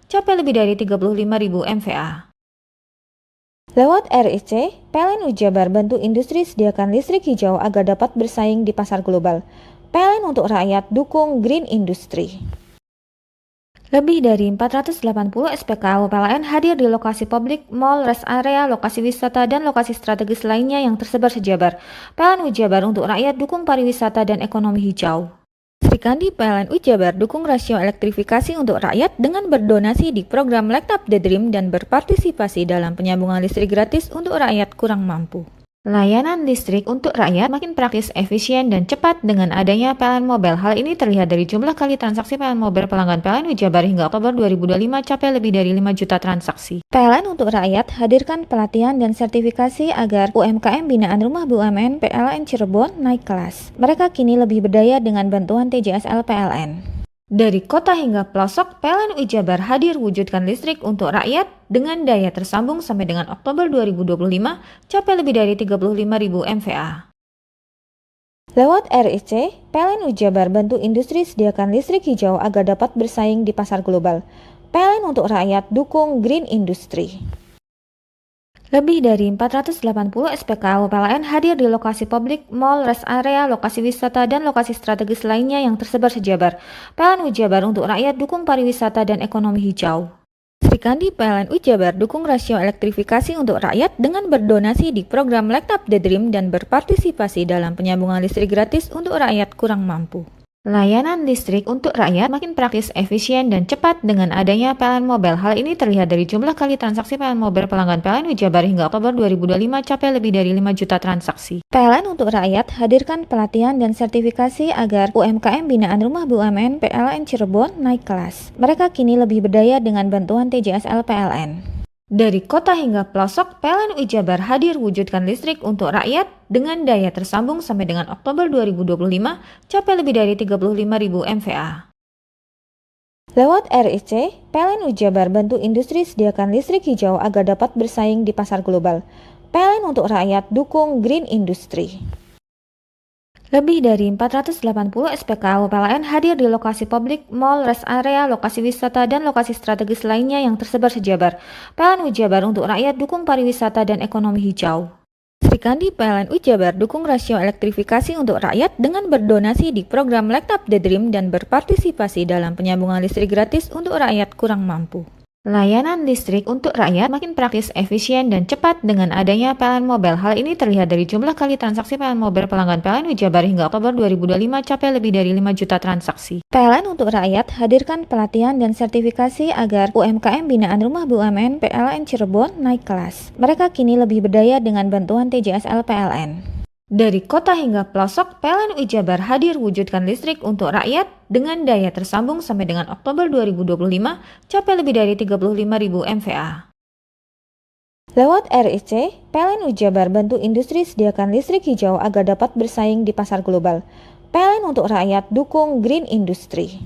capai lebih dari 35.000 MVA. Lewat RIC, PLN UI Jabar bantu industri sediakan listrik hijau agar dapat bersaing di pasar global. PLN untuk rakyat dukung green industry. Lebih dari 480 SPKU PLN hadir di lokasi publik, mall, rest area, lokasi wisata, dan lokasi strategis lainnya yang tersebar sejabar. PLN UI Jabar untuk rakyat dukung pariwisata dan ekonomi hijau. Sri Kandi PLN UI Jabar dukung rasio elektrifikasi untuk rakyat dengan berdonasi di program Light Up the Dream dan berpartisipasi dalam penyambungan listrik gratis untuk rakyat kurang mampu. Layanan listrik untuk rakyat makin praktis, efisien, dan cepat dengan adanya PLN Mobile. Hal ini terlihat dari jumlah kali transaksi PLN Mobile pelanggan PLN UI Jabar hingga Oktober 2025 capai lebih dari 5 juta transaksi. PLN untuk rakyat hadirkan pelatihan dan sertifikasi agar UMKM binaan Rumah BUMN PLN Cirebon naik kelas. Mereka kini lebih berdaya dengan bantuan TJSL PLN. Dari kota hingga pelosok, PLN UI Jabar hadir wujudkan listrik untuk rakyat dengan daya tersambung sampai dengan Oktober 2025 capai lebih dari 35.000 MVA. Lewat RIC, PLN UI Jabar bantu industri sediakan listrik hijau agar dapat bersaing di pasar global. PLN untuk rakyat dukung green industry. Lebih dari 480 SPKU PLN hadir di lokasi publik, mall, rest area, lokasi wisata, dan lokasi strategis lainnya yang tersebar sejabar. PLN UI Jabar untuk rakyat dukung pariwisata dan ekonomi hijau. Sri Kandi PLN UI Jabar dukung rasio elektrifikasi untuk rakyat dengan berdonasi di program Light Up the Dream dan berpartisipasi dalam penyambungan listrik gratis untuk rakyat kurang mampu. Layanan listrik untuk rakyat makin praktis, efisien, dan cepat dengan adanya PLN Mobile. Hal ini terlihat dari jumlah kali transaksi PLN Mobile pelanggan PLN UI Jabar hingga Oktober 2025 capai lebih dari 5 juta transaksi. PLN untuk rakyat hadirkan pelatihan dan sertifikasi agar UMKM binaan Rumah BUMN PLN Cirebon naik kelas. Mereka kini lebih berdaya dengan bantuan TJSL PLN. Dari kota hingga pelosok, PLN UI Jabar hadir wujudkan listrik untuk rakyat dengan daya tersambung sampai dengan Oktober 2025 capai lebih dari 35.000 MVA. Lewat RIC, PLN UI Jabar bantu industri sediakan listrik hijau agar dapat bersaing di pasar global. PLN untuk rakyat dukung green industry. Lebih dari 480 SPKU PLN hadir di lokasi publik, mall, rest area, lokasi wisata, dan lokasi strategis lainnya yang tersebar sejabar. PLN UI Jabar untuk rakyat dukung pariwisata dan ekonomi hijau. Sri Kandi PLNU Jabar dukung rasio elektrifikasi untuk rakyat dengan berdonasi di program Light Up the Dream dan berpartisipasi dalam penyambungan listrik gratis untuk rakyat kurang mampu. Layanan listrik untuk rakyat makin praktis, efisien, dan cepat dengan adanya PLN Mobile. Hal ini terlihat dari jumlah kali transaksi PLN Mobile pelanggan PLNU Jabar hingga Oktober 2025 capai lebih dari 5 juta transaksi. PLN untuk rakyat hadirkan pelatihan dan sertifikasi agar UMKM binaan Rumah BUMN PLN Cirebon naik kelas. Mereka kini lebih berdaya dengan bantuan TJSL PLN. Dari kota hingga pelosok, PLNU Jabar hadir wujudkan listrik untuk rakyat dengan daya tersambung sampai dengan Oktober 2025 capai lebih dari 35.000 MVA. Lewat RIC, PLNU Jabar bantu industri sediakan listrik hijau agar dapat bersaing di pasar global. PLN untuk rakyat dukung green industry.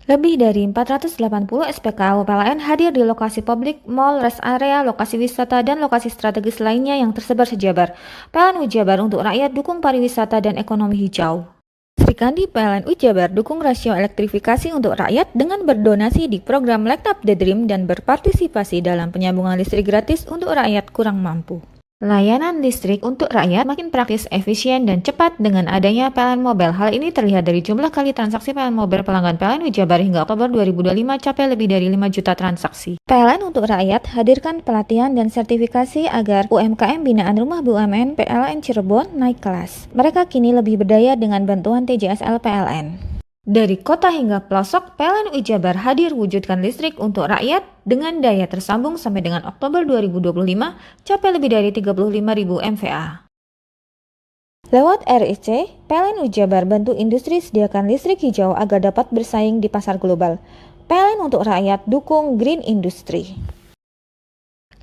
Lebih dari 480 SPKU PLN hadir di lokasi publik, mall, rest area, lokasi wisata, dan lokasi strategis lainnya yang tersebar sejabar. PLNU Jabar untuk rakyat dukung pariwisata dan ekonomi hijau. Sri Kandi PLNU Jabar dukung rasio elektrifikasi untuk rakyat dengan berdonasi di program Light Up the Dream dan berpartisipasi dalam penyambungan listrik gratis untuk rakyat kurang mampu. Layanan listrik untuk rakyat makin praktis, efisien, dan cepat dengan adanya PLN Mobile. Hal ini terlihat dari jumlah kali transaksi PLN Mobile pelanggan PLNU Jabar hingga Oktober 2025 capai lebih dari 5 juta transaksi. PLN untuk rakyat hadirkan pelatihan dan sertifikasi agar UMKM binaan Rumah BUMN PLN Cirebon naik kelas. Mereka kini lebih berdaya dengan bantuan TJSL PLN. Dari kota hingga pelosok, PLNU Jabar hadir wujudkan listrik untuk rakyat dengan daya tersambung sampai dengan Oktober 2025 capai lebih dari 35.000 MVA. Lewat RIC, PLNU Jabar bantu industri sediakan listrik hijau agar dapat bersaing di pasar global. PLN untuk rakyat dukung green industry.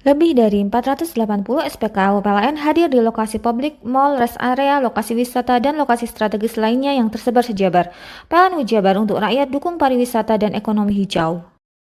Lebih dari 480 SPKU PLN hadir di lokasi publik, mall, rest area, lokasi wisata, dan lokasi strategis lainnya yang tersebar sejabar. PLNU Jabar untuk rakyat dukung pariwisata dan ekonomi hijau.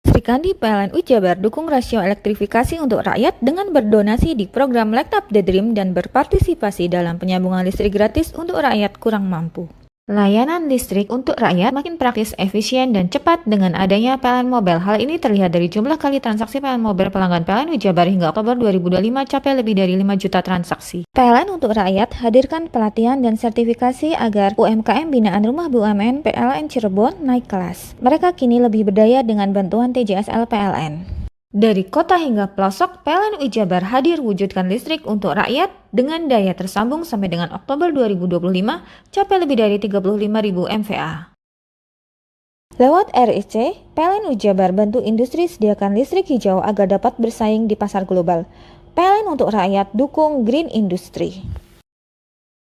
Sri Kandi PLNU Jabar dukung rasio elektrifikasi untuk rakyat dengan berdonasi di program Light Up the Dream dan berpartisipasi dalam penyambungan listrik gratis untuk rakyat kurang mampu. Layanan listrik untuk rakyat makin praktis, efisien, dan cepat dengan adanya PLN Mobile. Hal ini terlihat dari jumlah kali transaksi PLN Mobile pelanggan PLNU Jabar hingga Oktober 2025 capai lebih dari 5 juta transaksi. PLN untuk rakyat hadirkan pelatihan dan sertifikasi agar UMKM binaan Rumah BUMN PLN Cirebon naik kelas. Mereka kini lebih berdaya dengan bantuan TJSL PLN. Dari kota hingga pelosok, PLNU Jabar hadir wujudkan listrik untuk rakyat dengan daya tersambung sampai dengan Oktober 2025 capai lebih dari 35.000 MVA. Lewat RIC, PLNU Jabar bantu industri sediakan listrik hijau agar dapat bersaing di pasar global. PLN untuk rakyat dukung green industry.